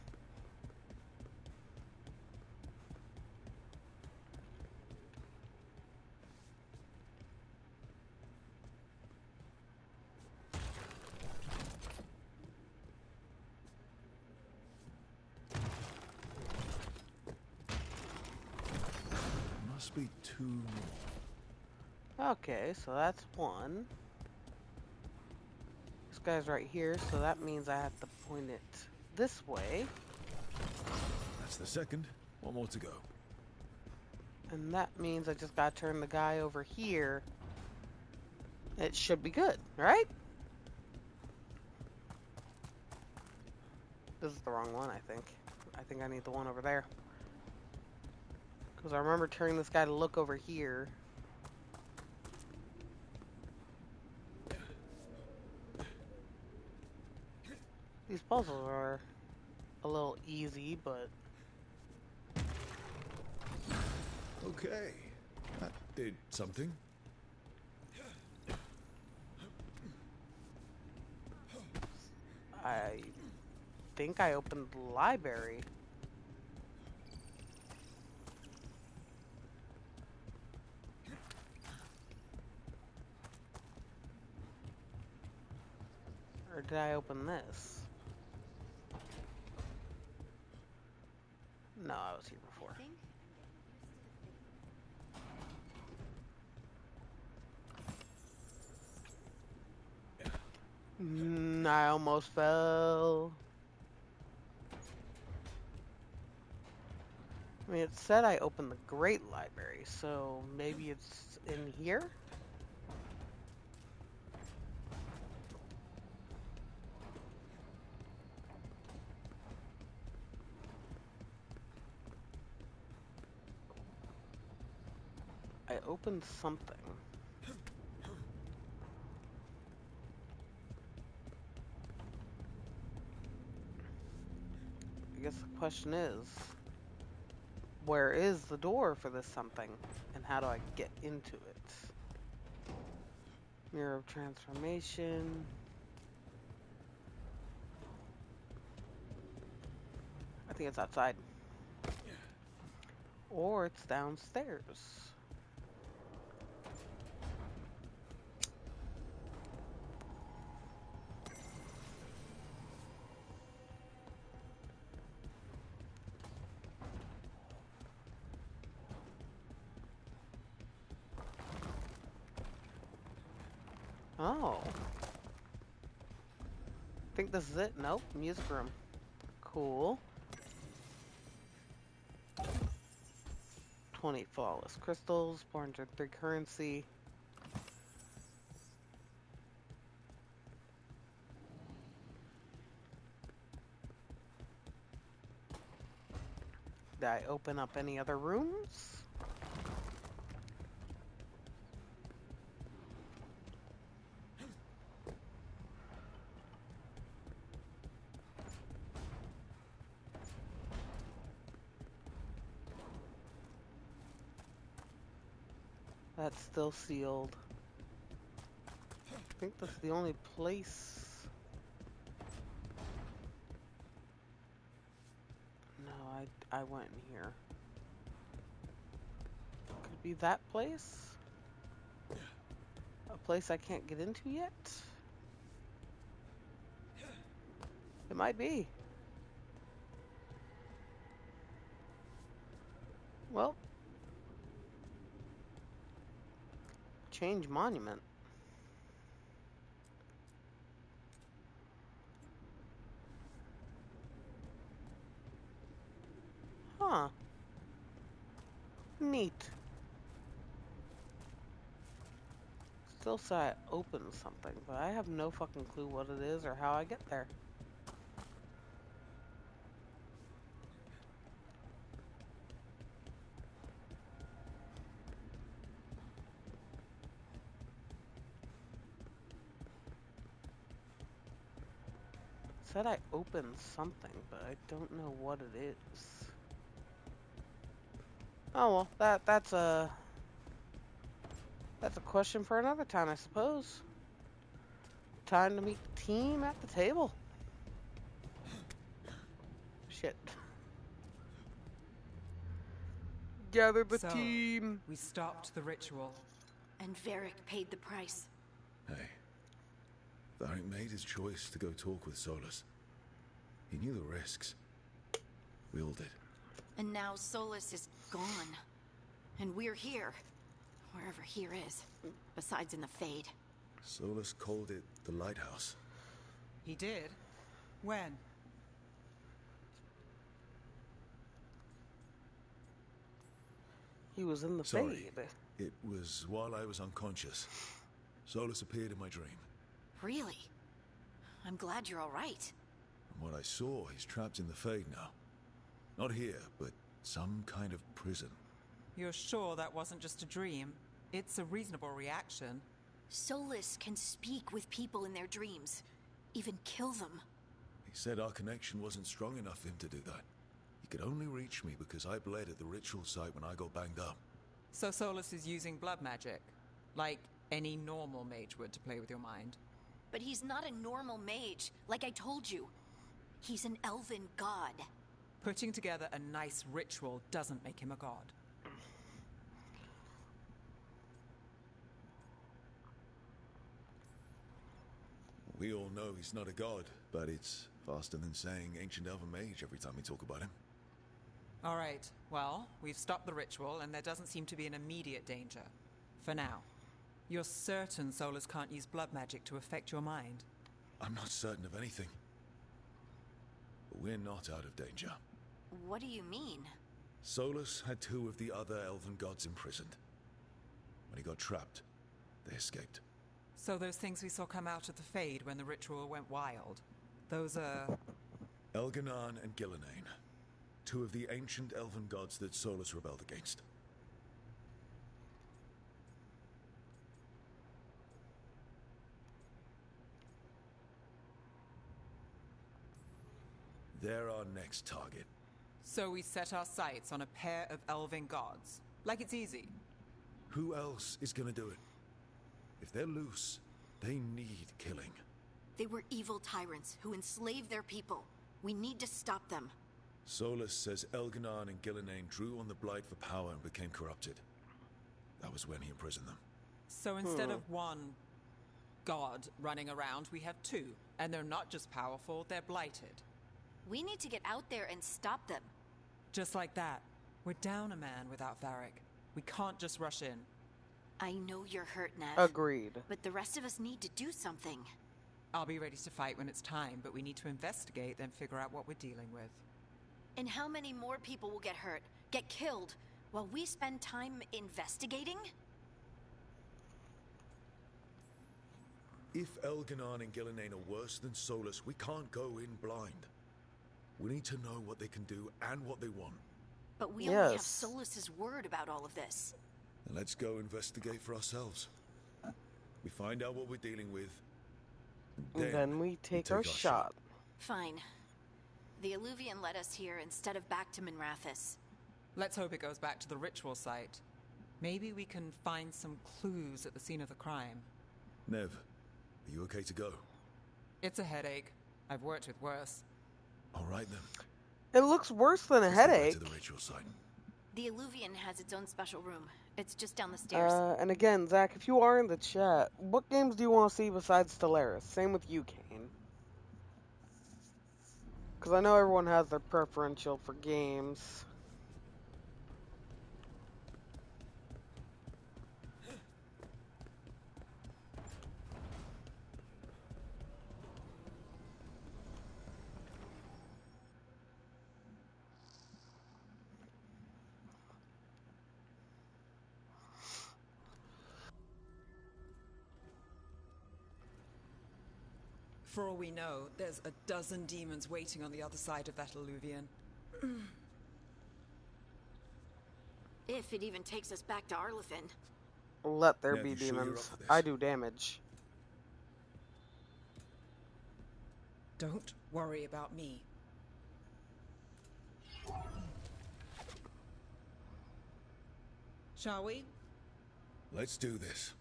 Must be 2 more. Okay, so that's one. guy's right here, so that means I have to point it this way. That's the second. One more to go. And that means I just gotta turn the guy over here. It should be good, right? This is the wrong one, I think. I think I need the one over there. Because I remember turning this guy to look over here. These puzzles are a little easy, but... Okay. That did something. I think I opened the library. Or did I open this? No, I was here before. I think I almost fell. I mean, it said I opened the Great Library, so maybe it's in here? I opened something. I guess the question is, where is the door for this something? And how do I get into it? Mirror of Transformation. I think it's outside. Or it's downstairs. Oh. I think this is it. Nope. Music room. Cool. 20 flawless crystals, 403 currency. Did I open up any other rooms? That's still sealed. I think that's the only place. No, I went in here. Could it be that place? A place I can't get into yet? It might be. Well, change monument. Huh. Neat. Still say I opened something, but I have no fucking clue what it is or how I get there. Said I opened something, but I don't know what it is. Oh well, that's a question for another time, I suppose. Time to meet the team at the table. Shit. Gather the So, team. we stopped the ritual. and Varric paid the price. Hey. Varric made his choice to go talk with Solus. He knew the risks. We all did. And now Solus is gone. And we're here. Wherever here is. Besides in the Fade. Solus called it the Lighthouse. He did? When? He was in the Sorry. Fade. It was while I was unconscious. Solus appeared in my dream. Really? I'm glad you're all right. From what I saw, he's trapped in the Fade now. Not here, but some kind of prison. You're sure that wasn't just a dream? It's a reasonable reaction. Solus can speak with people in their dreams, even kill them. He said our connection wasn't strong enough for him to do that. He could only reach me because I bled at the ritual site when I got banged up. So Solus is using blood magic, like any normal mage would to play with your mind. But he's not a normal mage, like I told you. He's an elven god. Putting together a nice ritual doesn't make him a god. We all know he's not a god, but it's faster than saying ancient elven mage every time we talk about him. All right, well, we've stopped the ritual and there doesn't seem to be an immediate danger. For now. You're certain Solus can't use blood magic to affect your mind? I'm not certain of anything. But we're not out of danger. What do you mean? Solus had 2 of the other elven gods imprisoned. When he got trapped, they escaped. So those things we saw come out of the Fade when the ritual went wild, those are... Elganan and Gillenane. 2 of the ancient elven gods that Solus rebelled against. They're our next target. So we set our sights on a pair of elven gods. Like it's easy. Who else is gonna do it? If they're loose, they need killing. They were evil tyrants who enslaved their people. We need to stop them. Solus says Elganan and Gillenane drew on the Blight for power and became corrupted. That was when he imprisoned them. So instead of one god running around, we have 2. And they're not just powerful, they're blighted. We need to get out there and stop them. Just like that. We're down a man without Varric. We can't just rush in. I know you're hurt, Nev. Agreed. But the rest of us need to do something. I'll be ready to fight when it's time, but we need to investigate, then figure out what we're dealing with. And how many more people will get hurt, get killed, while we spend time investigating? If Elganan and Gillenane are worse than Solus, we can't go in blind. We need to know what they can do and what they want. But we only have Yes. Solus's word about all of this. Then let's go investigate for ourselves. We find out what we're dealing with. And then we take our shot. Fine. The Illuvian led us here instead of back to Minrathous. Let's hope it goes back to the ritual site. Maybe we can find some clues at the scene of the crime. Nev, are you okay to go? It's a headache. I've worked with worse. All right then. It looks worse than a Let's get back headache. to the ritual site. The Illuvian has its own special room. It's just down the stairs. And again, Zach, if you are in the chat, what games do you want to see besides Stellaris? Same with you, Kane. Because I know everyone has their preferential for games. For all we know, there's a dozen demons waiting on the other side of that Illuvian. If it even takes us back to Arlethan. Let there Nev, be you sure you're demons. up for this? I do damage. Don't worry about me. Shall we? Let's do this.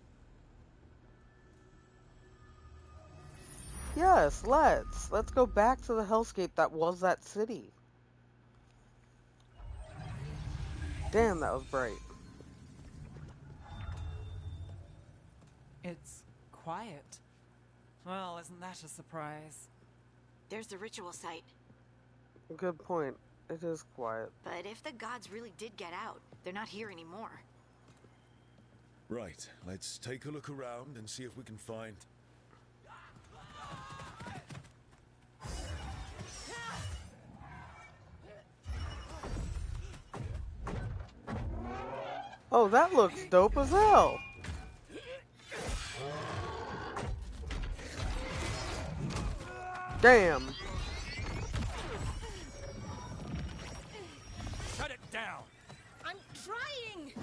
Yes, let's. Let's go back to the hellscape that was that city. Damn, that was bright. It's quiet. Well, isn't that a surprise? There's the ritual site. Good point. It is quiet. But if the gods really did get out, they're not here anymore. Right, let's take a look around and see if we can find... Oh, that looks dope as hell. Damn. Shut it down! I'm trying!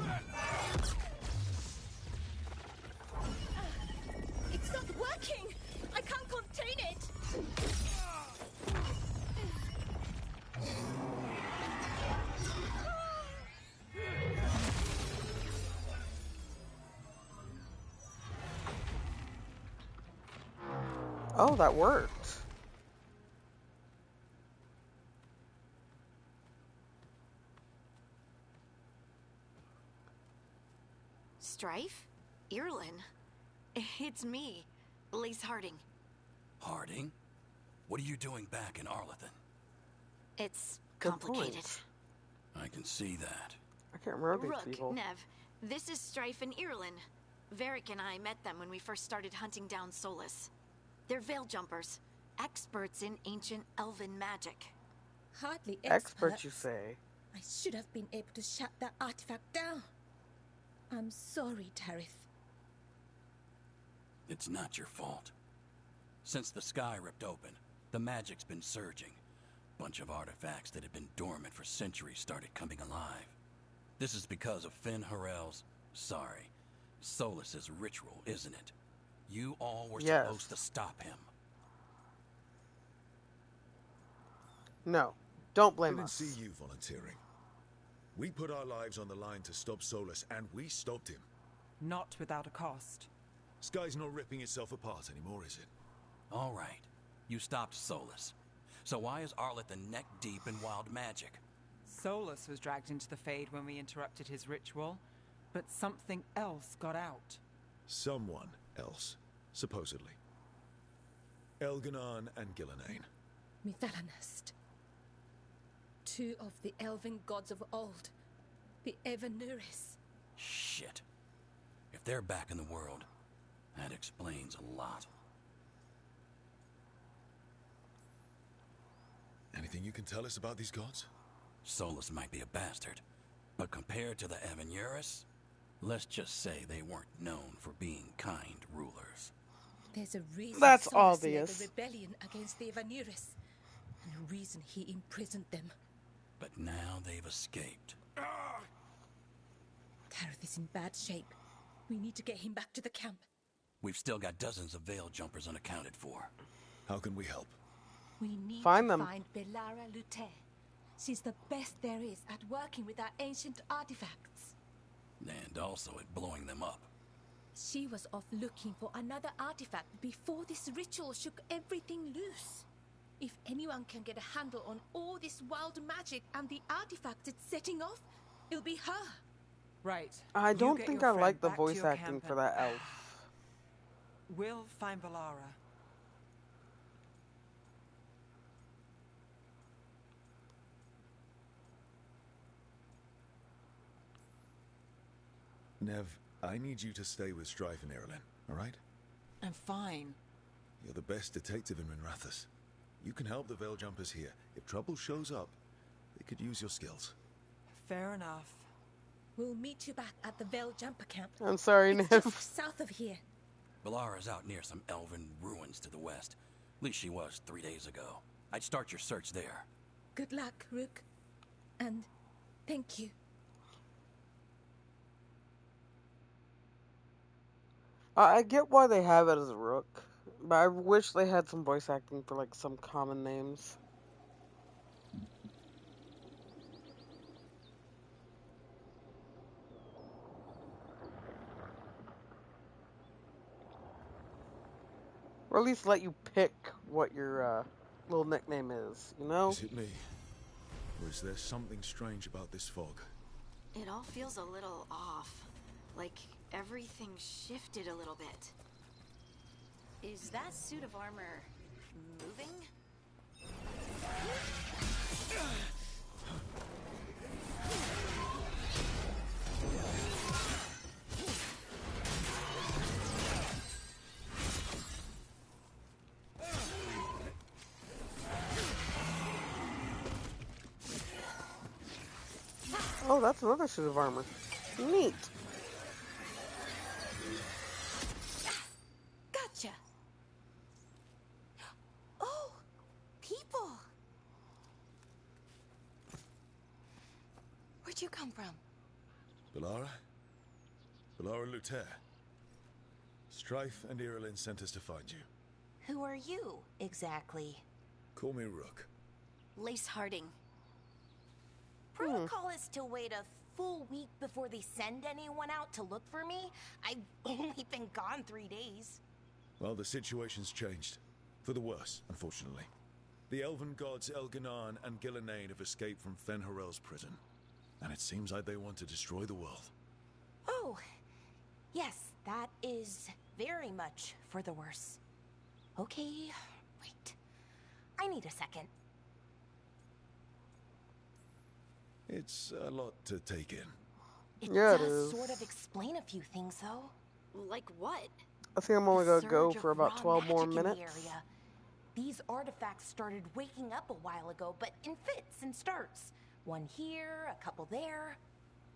It's not working! I can't contain it! Oh, that worked. Strife? Irlin? It's me, Lace Harding. Harding? What are you doing back in Arlington? It's Good complicated. point. I can see that. I can't remember these Rook, people. Nev, this is Strife and Irlin. Varric and I met them when we first started hunting down Solus. They're veil jumpers, experts in ancient elven magic. Hardly Expert, you say? I should have been able to shut that artifact down. I'm sorry, Tarith. It's not your fault. Since the sky ripped open, the magic's been surging. Bunch of artifacts that had been dormant for centuries started coming alive. This is because of Finn Harel's, Solus's ritual, isn't it? You all were Yes. supposed to stop him. No. Don't blame Didn't us. see you volunteering. We put our lives on the line to stop Solus, and we stopped him. Not without a cost. Sky's not ripping itself apart anymore, is it? All right. You stopped Solus. So why is Arlington neck deep in wild magic? Solus was dragged into the Fade when we interrupted his ritual, but something else got out. Someone else, supposedly. Elganon and Gillenane. Mithalanast. Two of the elven gods of old. The Evanuris. Shit. If they're back in the world, that explains a lot. Anything you can tell us about these gods? Solus might be a bastard, but compared to the Evanuris, let's just say they weren't known for being kind rulers. There's a reason That's Solus led obvious. the rebellion against the Evanuris, and a reason he imprisoned them. But now they've escaped. Tarith is in bad shape. We need to get him back to the camp. We've still got dozens of veil jumpers unaccounted for. How can we help? We need Find to them. find Belara Lute. She's the best there is at working with our ancient artifacts. And also at blowing them up. She was off looking for another artifact before this ritual shook everything loose. If anyone can get a handle on all this wild magic and the artifacts it's setting off, it'll be her. Right. I You don't get think your I friend like the back to voice your acting camp for and- that elf. We'll find Valara. Nev, I need you to stay with Strife and Irlin, all right? I'm fine. You're the best detective in Minrathous. You can help the Veil Jumpers here. If trouble shows up, they could use your skills. Fair enough. We'll meet you back at the Veil Jumper Camp. I'm sorry, It's Niv. just south of here. Valara's out near some elven ruins to the west. At least she was 3 days ago. I'd start your search there. Good luck, Rook. And thank you. I get why they have it as a Rook, but I wish they had some voice acting for like some common names. Or at least let you pick what your little nickname is, you know? Is it me? Or is there something strange about this fog? It all feels a little off. Like everything shifted a little bit. Is that suit of armor moving? Oh, that's another suit of armor. Neat. Gotcha. Oh, people. Where'd you come from? Bellara? Bellara Luther. Strife and Irilyn sent us to find you. Who are you, exactly? Call me Rook. Lace Harding. Protocol is to wait a full week before they send anyone out to look for me? I've only been gone 3 days. Well, the situation's changed. For the worse, unfortunately. The elven gods Elganan and Gillenane have escaped from Fen'Harel's prison. And it seems like they want to destroy the world. Oh, yes, that is very much for the worse. Okay, wait. I need a second. It's a lot to take in. It Yeah, it does is. sort of explain a few things, though. Like what? I think I'm only The gonna go surge for of about raw 12 more magic in the minutes. area. These artifacts started waking up a while ago, but in fits and starts. One here, a couple there.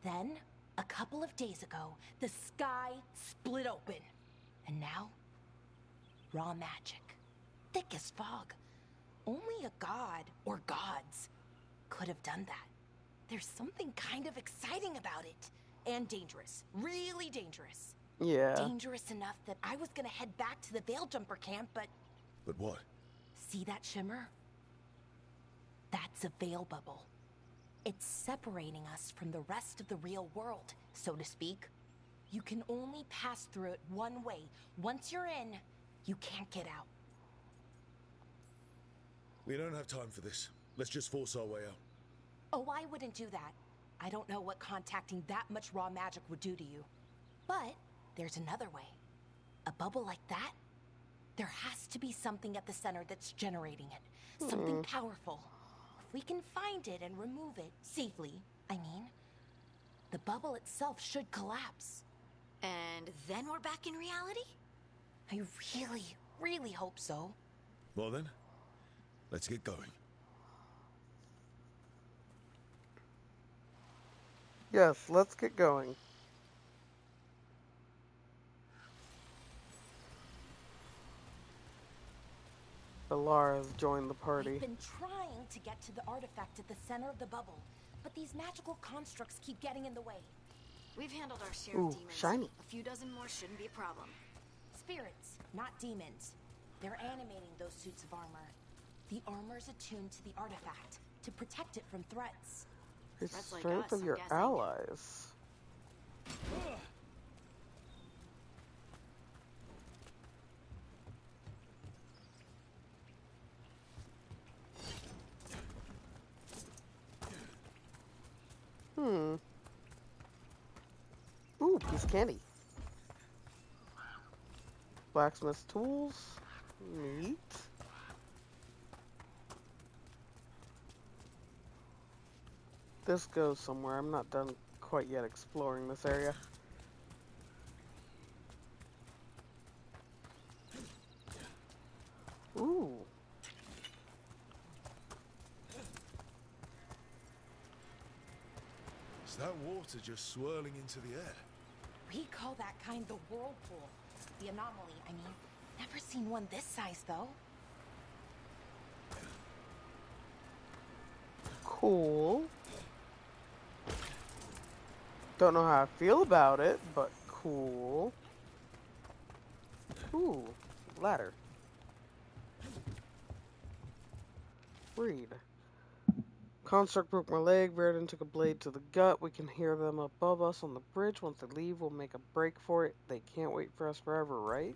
Then, a couple of days ago, the sky split open. And now, raw magic. Thick as fog. Only a god, or gods, could have done that. There's something kind of exciting about it. And dangerous. Really dangerous. Yeah. Dangerous enough that I was gonna head back to the Veil Jumper camp, but But what? see that shimmer? That's a veil bubble. It's separating us from the rest of the real world, so to speak. You can only pass through it one way. Once you're in, you can't get out. We don't have time for this. Let's just force our way out. Oh, I wouldn't do that. I don't know what contacting that much raw magic would do to you. But there's another way. A bubble like that? There has to be something at the center that's generating it. Something powerful. If we can find it and remove it safely, I mean, the bubble itself should collapse. And then we're back in reality? I really, really hope so. Well then, let's get going. Yes, let's get going. Bellara has joined the party. I've been trying to get to the artifact at the center of the bubble, but these magical constructs keep getting in the way. We've handled our share Ooh, of demons. shiny. A few dozen more shouldn't be a problem. Spirits, not demons. They're animating those suits of armor. The armor's attuned to the artifact to protect it from threats. The That's like strength us, of I'm your guessing. allies. Ooh, piece of candy. Blacksmith's tools. Neat. This goes somewhere. I'm not done quite yet exploring this area. Ooh. Is that water just swirling into the air? We call that kind the whirlpool. The anomaly, I mean. Never seen one this size, though. Cool. Don't know how I feel about it, but cool. Ooh, ladder. Read. Construct broke my leg. Verdun took a blade to the gut. We can hear them above us on the bridge. Once they leave, we'll make a break for it. They can't wait for us forever, right?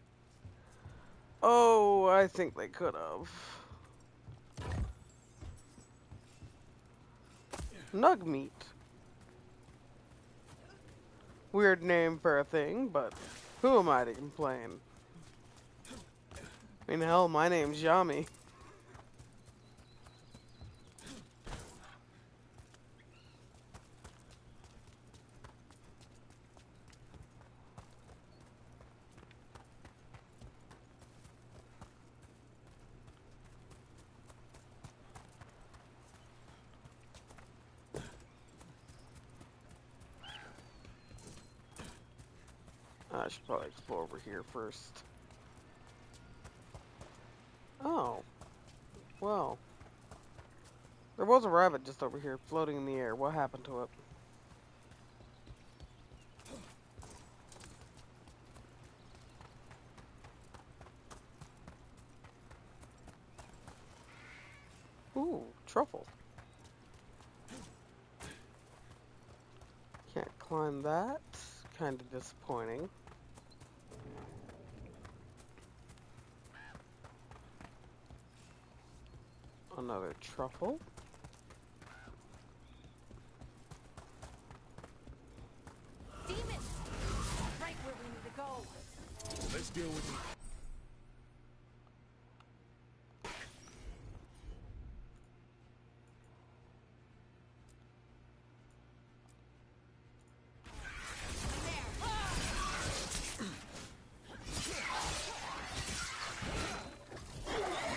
Oh, I think they could have. Nug meat. Weird name for a thing, but who am I to complain? I mean, hell, my name's Yami. I should probably explore over here first. Oh. Well. There was a rabbit just over here floating in the air. What happened to it? Ooh, truffle. Can't climb that. Kind of disappointing. Another truffle. Demons! Right where we need to go. Let's deal with it.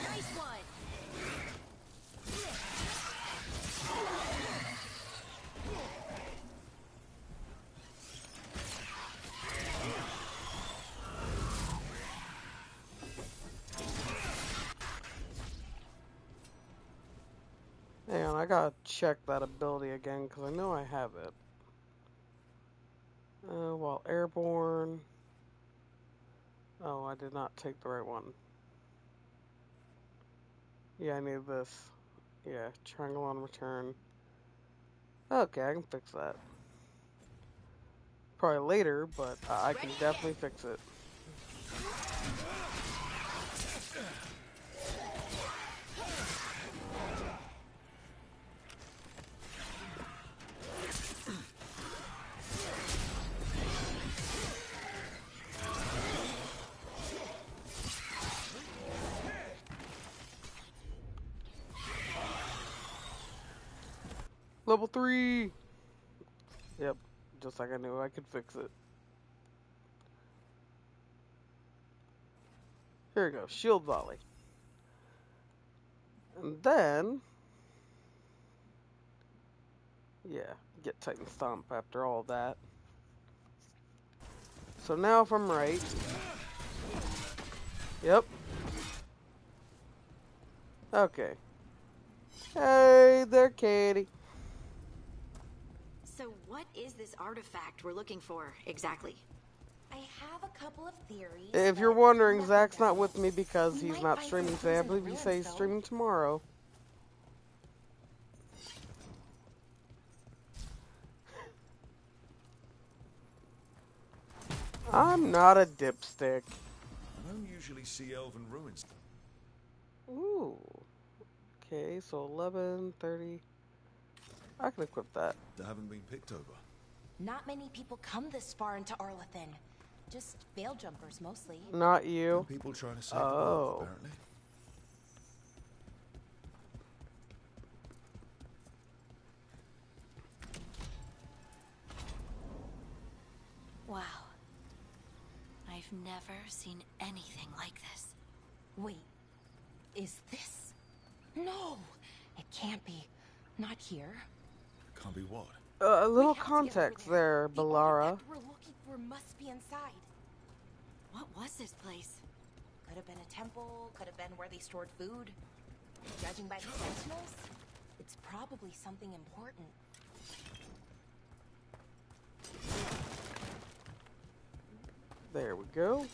Nice one. Hang on, I gotta check that ability again because I know I have it. While airborne. Oh, I did not take the right one. Yeah, I need this. Yeah, triangle on return. Okay, I can fix that. Probably later, but I can definitely fix it. Level 3! Yep, just like I knew I could fix it. Here we go, shield volley. And then, yeah, get Titan Stomp after all that. So now if I'm right, yep. Okay. Hey there, Katie. So what is this artifact we're looking for exactly? I have a couple of theories. If you're but wondering, nothing Zach's not definite. with me because We he's might not find streaming some today. I clues in believe the he says ruins, he's though. streaming tomorrow. I'm not a dipstick. I don't usually see elven ruins. Ooh. Okay, so 11, 30. I can equip that. That haven't been picked over. Not many people come this far into Arlathan. Just veil jumpers, mostly. Not you. People trying to save the Oh. world, apparently. Wow. I've never seen anything like this. Wait, is this? No, it can't be. Not here. Can't be what? A little We have to get over context there, The Balara. artifact we're looking for must be inside. What was this place? Could have been a temple, could have been where they stored food. Judging by the sentinels, it's probably something important. There we go.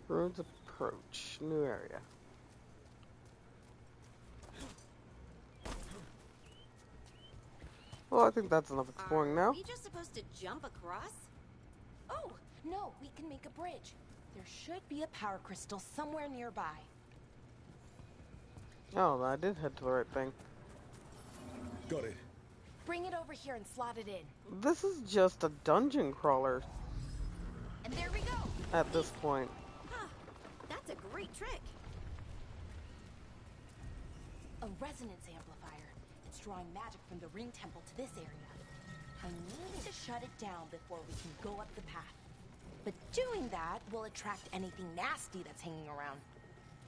Ruins approach. New area. Well, I think that's enough exploring Are now. we just supposed to jump across? Oh, no, we can make a bridge. There should be a power crystal somewhere nearby. Oh, I did head to the right thing. Got it. Bring it over here and slot it in. This is just a dungeon crawler And there we go. at this point. Huh. That's a great trick. A resonance amplifier. It's drawing magic from the ring temple to this area. I need to shut it down before we can go up the path. But doing that will attract anything nasty that's hanging around.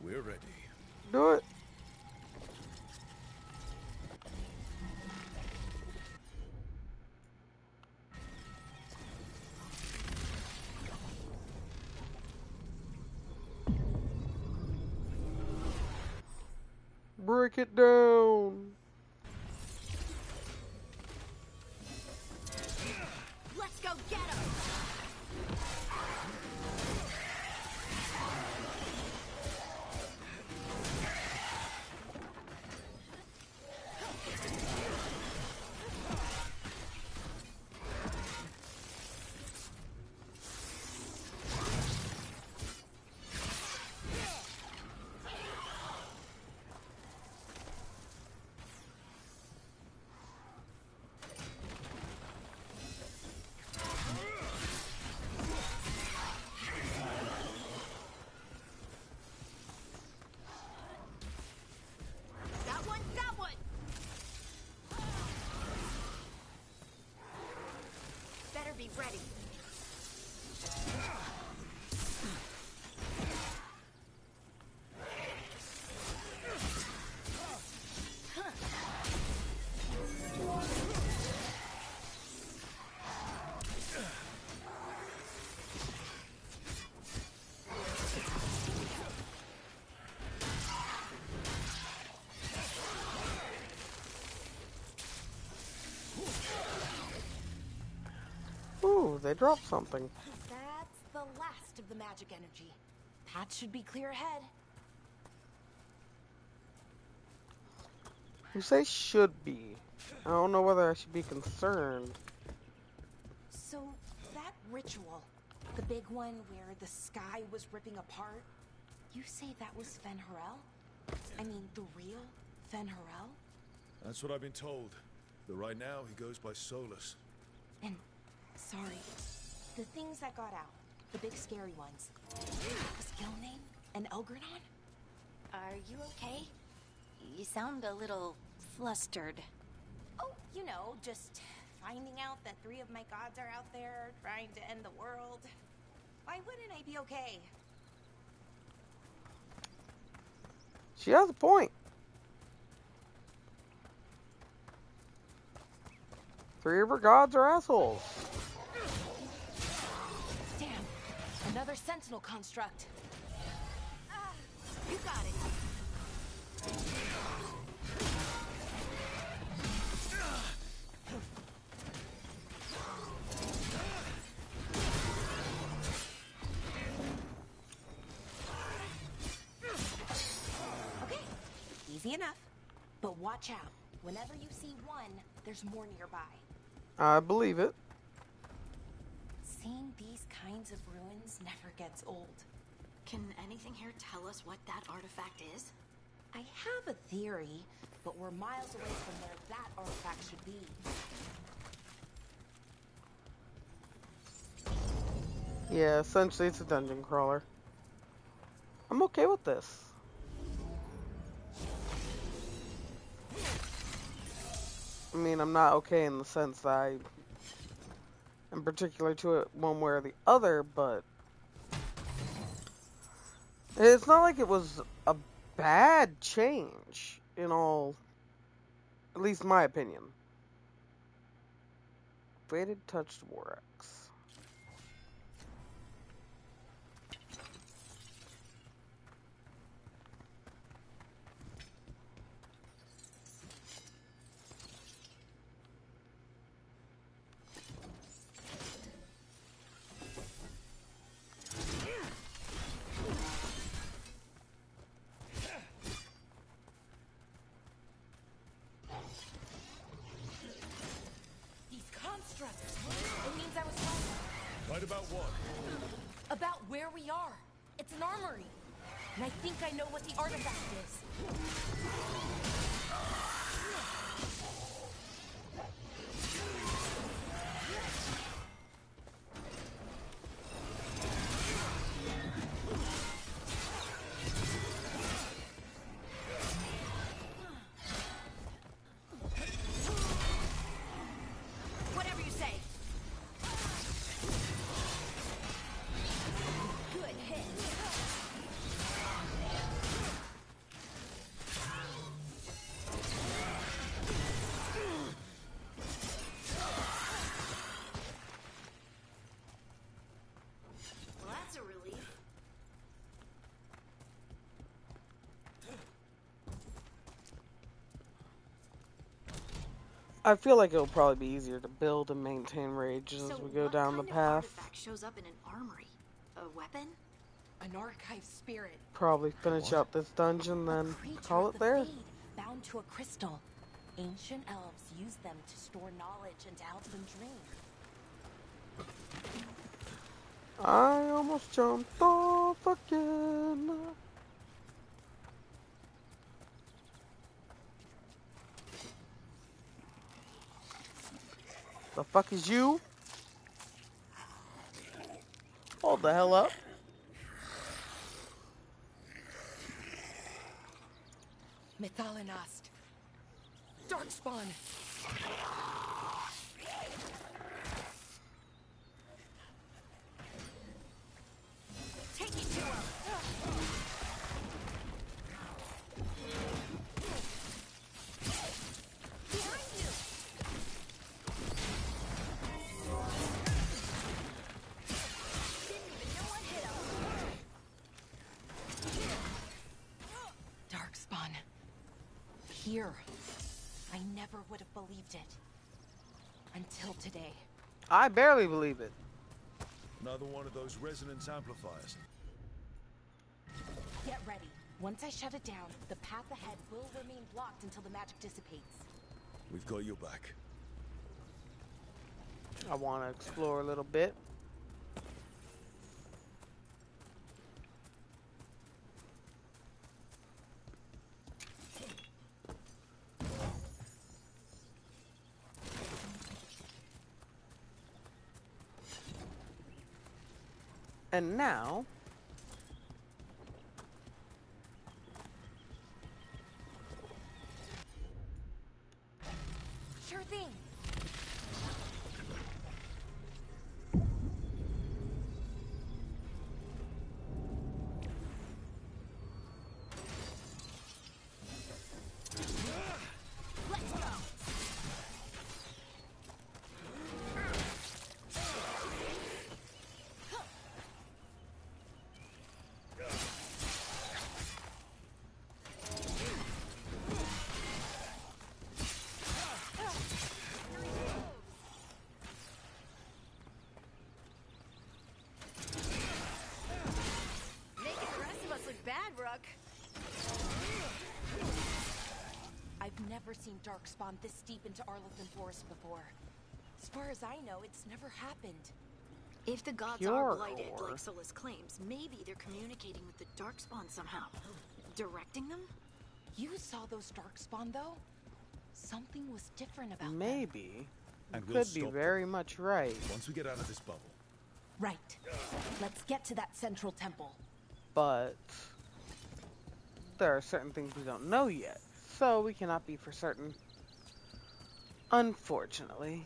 We're ready. Do it. break it down. Let's go get him! That one! Better be ready. Ooh, they dropped something. That's the last of the magic energy. Path should be clear ahead. You say should be. I don't know whether I should be concerned. So, that ritual, the big one where the sky was ripping apart, you say that was Fen Harel? I mean, the real Fen Harel? That's what I've been told. But right now, he goes by Solus. And, sorry, the things that got out, the big scary ones, was Gilnane and Elgranon? Are you okay? You sound a little flustered. Oh, you know, just finding out that 3 of my gods are out there trying to end the world. Why wouldn't I be okay? She has a point. 3 of her gods are assholes. Damn, another sentinel construct. You got it. Okay, easy enough. But watch out. Whenever you see one, there's more nearby. I believe it. Seeing these kinds of ruins never gets old. Can anything here tell us what that artifact is? I have a theory, but we're miles away from where that artifact should be. Yeah, essentially it's a dungeon crawler. I'm okay with this. I mean, I'm not okay in the sense that I am particular to it one way or the other, but it's not like it was a bad change, in all, at least my opinion. Faded touched War Axe. It means I was wrong Right about what? about where we are. It's an armory. And I think I know what the artifact is. Whatever you say. Good hit. I feel like it'll probably be easier to build and maintain rages as we go down the what kind of path. artifact shows up in an armory? A weapon? An archive spirit. Probably finish out this dungeon, then call it there. Fade, bound to a crystal. Ancient elves use them to store knowledge and to help them dream. I almost jumped off again. The fuck is you? Hold the hell up. Mythalinast. Darkspawn. Take it to him! Behind you! Didn't even know I hit him. Darkspawn. Here. I never would have believed it. Until today. I barely believe it. Another one of those resonance amplifiers. Get ready. Once I shut it down, the path ahead will remain blocked until the magic dissipates. We've got your back. I want to explore a little bit. And now, Sure thing. Let's go! Making the rest of us look bad, Rook. I've never seen Darkspawn this deep into Arlington Forest before. As far as I know, it's never happened. If the gods Pure are blighted, ore. like Solus claims, maybe they're communicating with the Darkspawn somehow. Directing them? You saw those Darkspawn, though? Something was different about them. maybe. And You we'll could be stop very much right. Once we get out of this bubble. Right. Let's get to that central temple. But there are certain things we don't know yet, so we cannot be for certain. Unfortunately.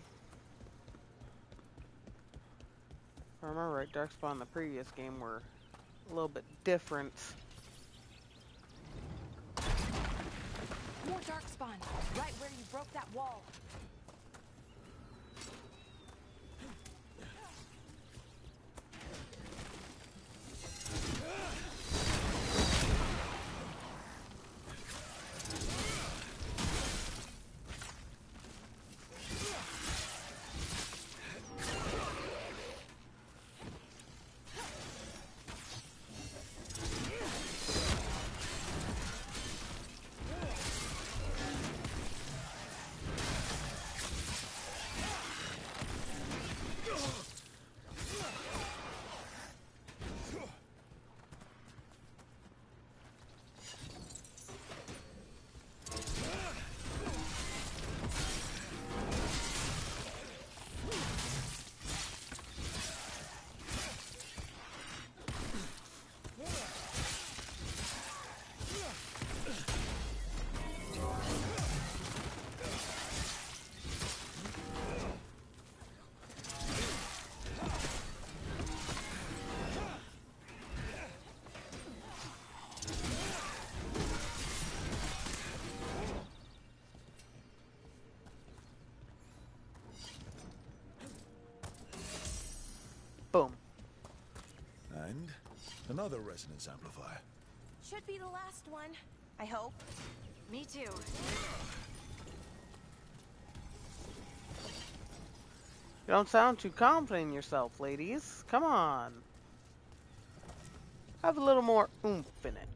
If I remember right, Darkspawn in the previous game were a little bit different. More Darkspawn, right where you broke that wall. Boom. And another resonance amplifier. Should be the last one, I hope. Me too. You don't sound too confident in yourself, ladies. Come on. Have a little more oomph in it.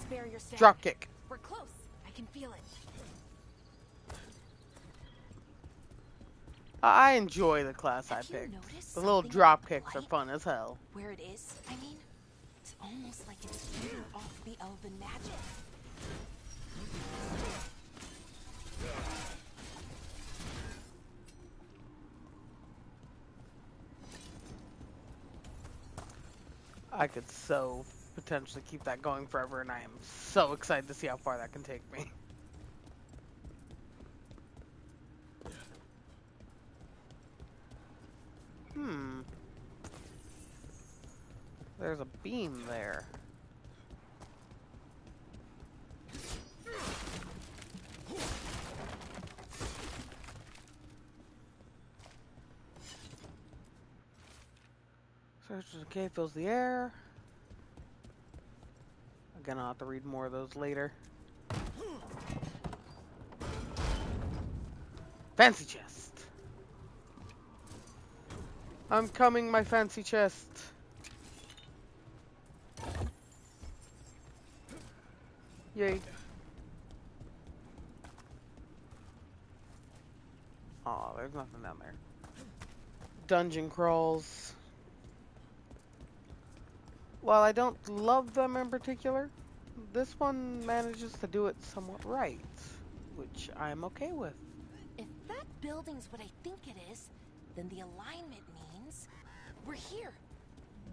Barrier stand. Drop kick. We're close. I can feel it. I enjoy the class I picked. The little drop kicks are fun as hell. Where it is, I mean, it's almost like it's feeding off the elven magic. I could so potentially keep that going forever, and I am so excited to see how far that can take me. There's a beam there. Search the cave, fills the air. Again, I'll have to read more of those later. Fancy chest. I'm coming, my fancy chest. Yay. Oh, there's nothing down there. Dungeon crawls. While I don't love them in particular, this one manages to do it somewhat right, which I'm okay with. If that building's what I think it is, then the alignment means we're here.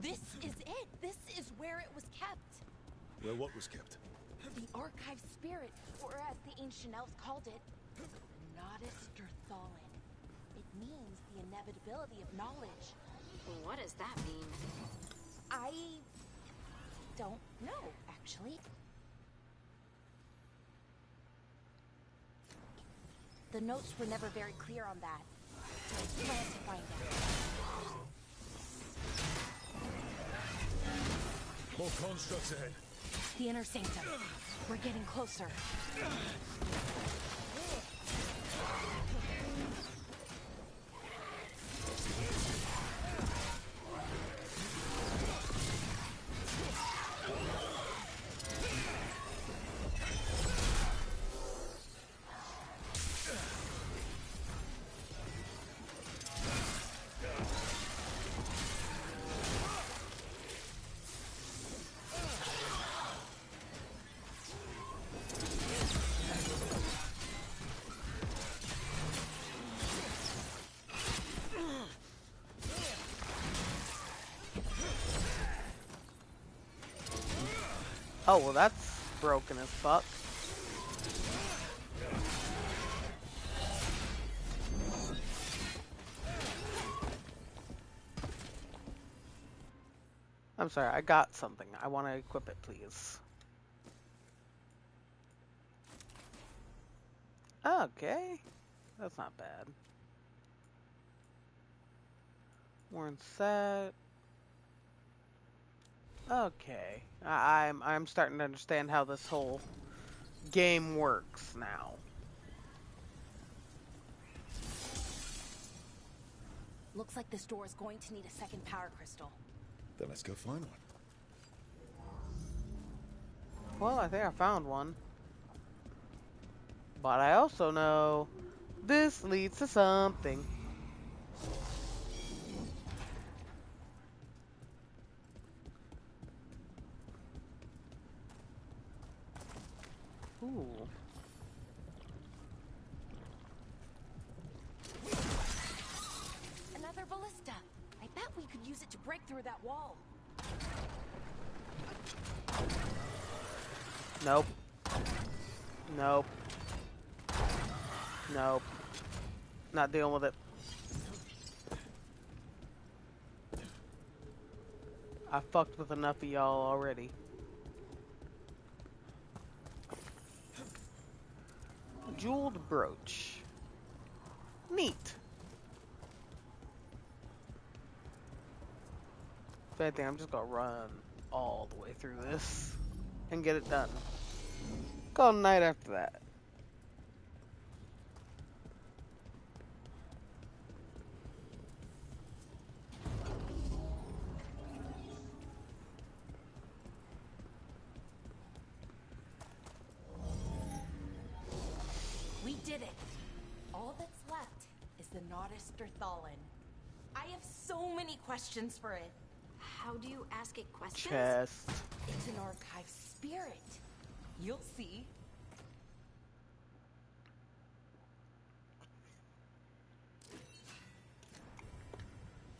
This is it. This is where it was kept. Where what was kept? The archive spirit, or as the ancient elves called it, the Nodus Derthalin. It means the inevitability of knowledge. What does that mean? I don't know, actually. The notes were never very clear on that. So I plan to find out. More constructs ahead. The inner sanctum. We're getting closer. Oh, well that's broken as fuck. I'm sorry, I got something. I want to equip it, please. Okay. That's not bad. Worn set. Okay. I'm starting to understand how this whole game works now. Looks like this door is going to need a second power crystal. Then let's go find one. Well, I think I found one. But I also know this leads to something. Ooh. Another ballista. I bet we could use it to break through that wall. Nope. Nope. Nope. Not dealing with it. I fucked with enough of y'all already. Jeweled brooch. Neat. If anything, I'm just gonna run all the way through this and get it done. Call it a night after that. We did it. All that's left is the Nodus Derthalin. I have so many questions for it. How do you ask it questions? Chest. It's an archive spirit. You'll see.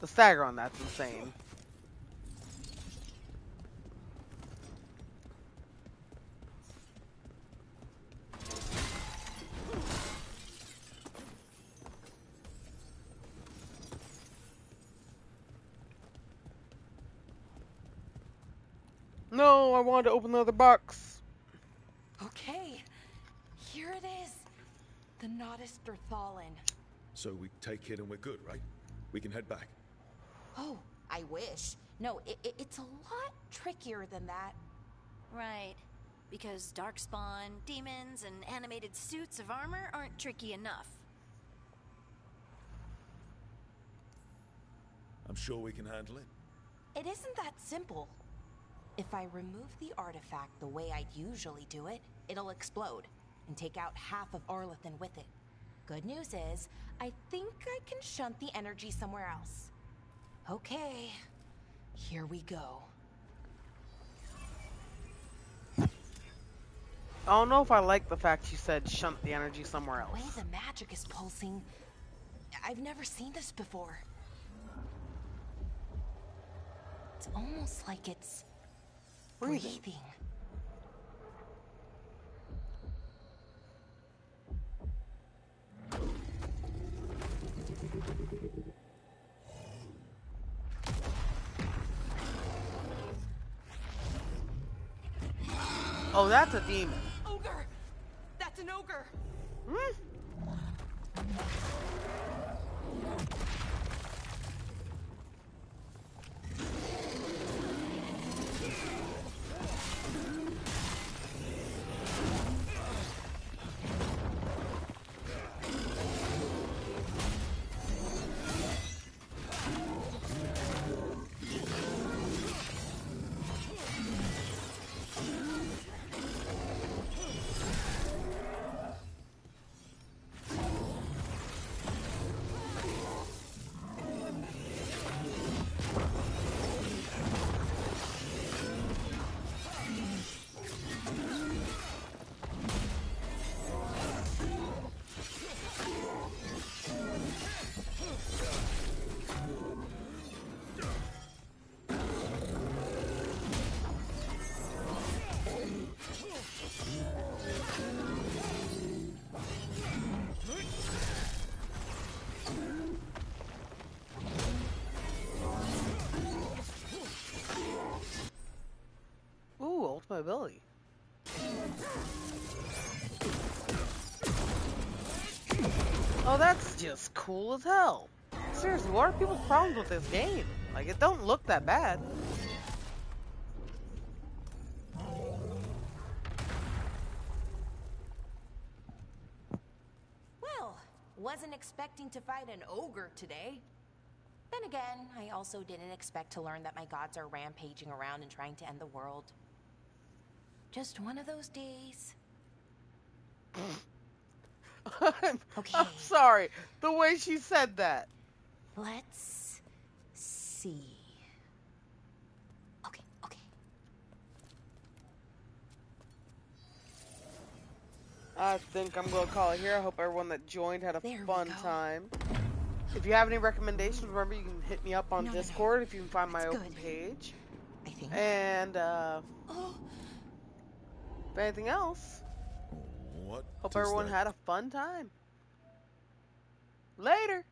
The stagger on that's insane. No, I wanted to open the other box. Okay, here it is. The Nodus Derthalin. So we take it and we're good, right? We can head back. Oh, I wish. No, it's a lot trickier than that. Right. Because darkspawn, demons, and animated suits of armor aren't tricky enough. I'm sure we can handle it. It isn't that simple. If I remove the artifact the way I'd usually do it, it'll explode and take out half of Arlathan with it. Good news is, I think I can shunt the energy somewhere else. Okay, here we go. I don't know if I like the fact you said shunt the energy somewhere else. The way the magic is pulsing, I've never seen this before. It's almost like it's breathing. Oh, that's a demon. Ogre! That's an ogre! Hmm? Ooh, ultimate ability. Oh, that's just cool as hell. Seriously, what are people's problems with this game? Like, it don't look that bad. Well, wasn't expecting to fight an ogre today. Then again, I also didn't expect to learn that my gods are rampaging around and trying to end the world. Just one of those days. I'm Okay. sorry. The way she said that. Let's see. Okay. I think I'm going to call it here. I hope everyone that joined had a There we fun go. time. If you have any recommendations, remember you can hit me up on No. Discord if you can find my That's open good. page. I think. And, Oh, if anything else, what Hope does everyone that had a fun time. Later.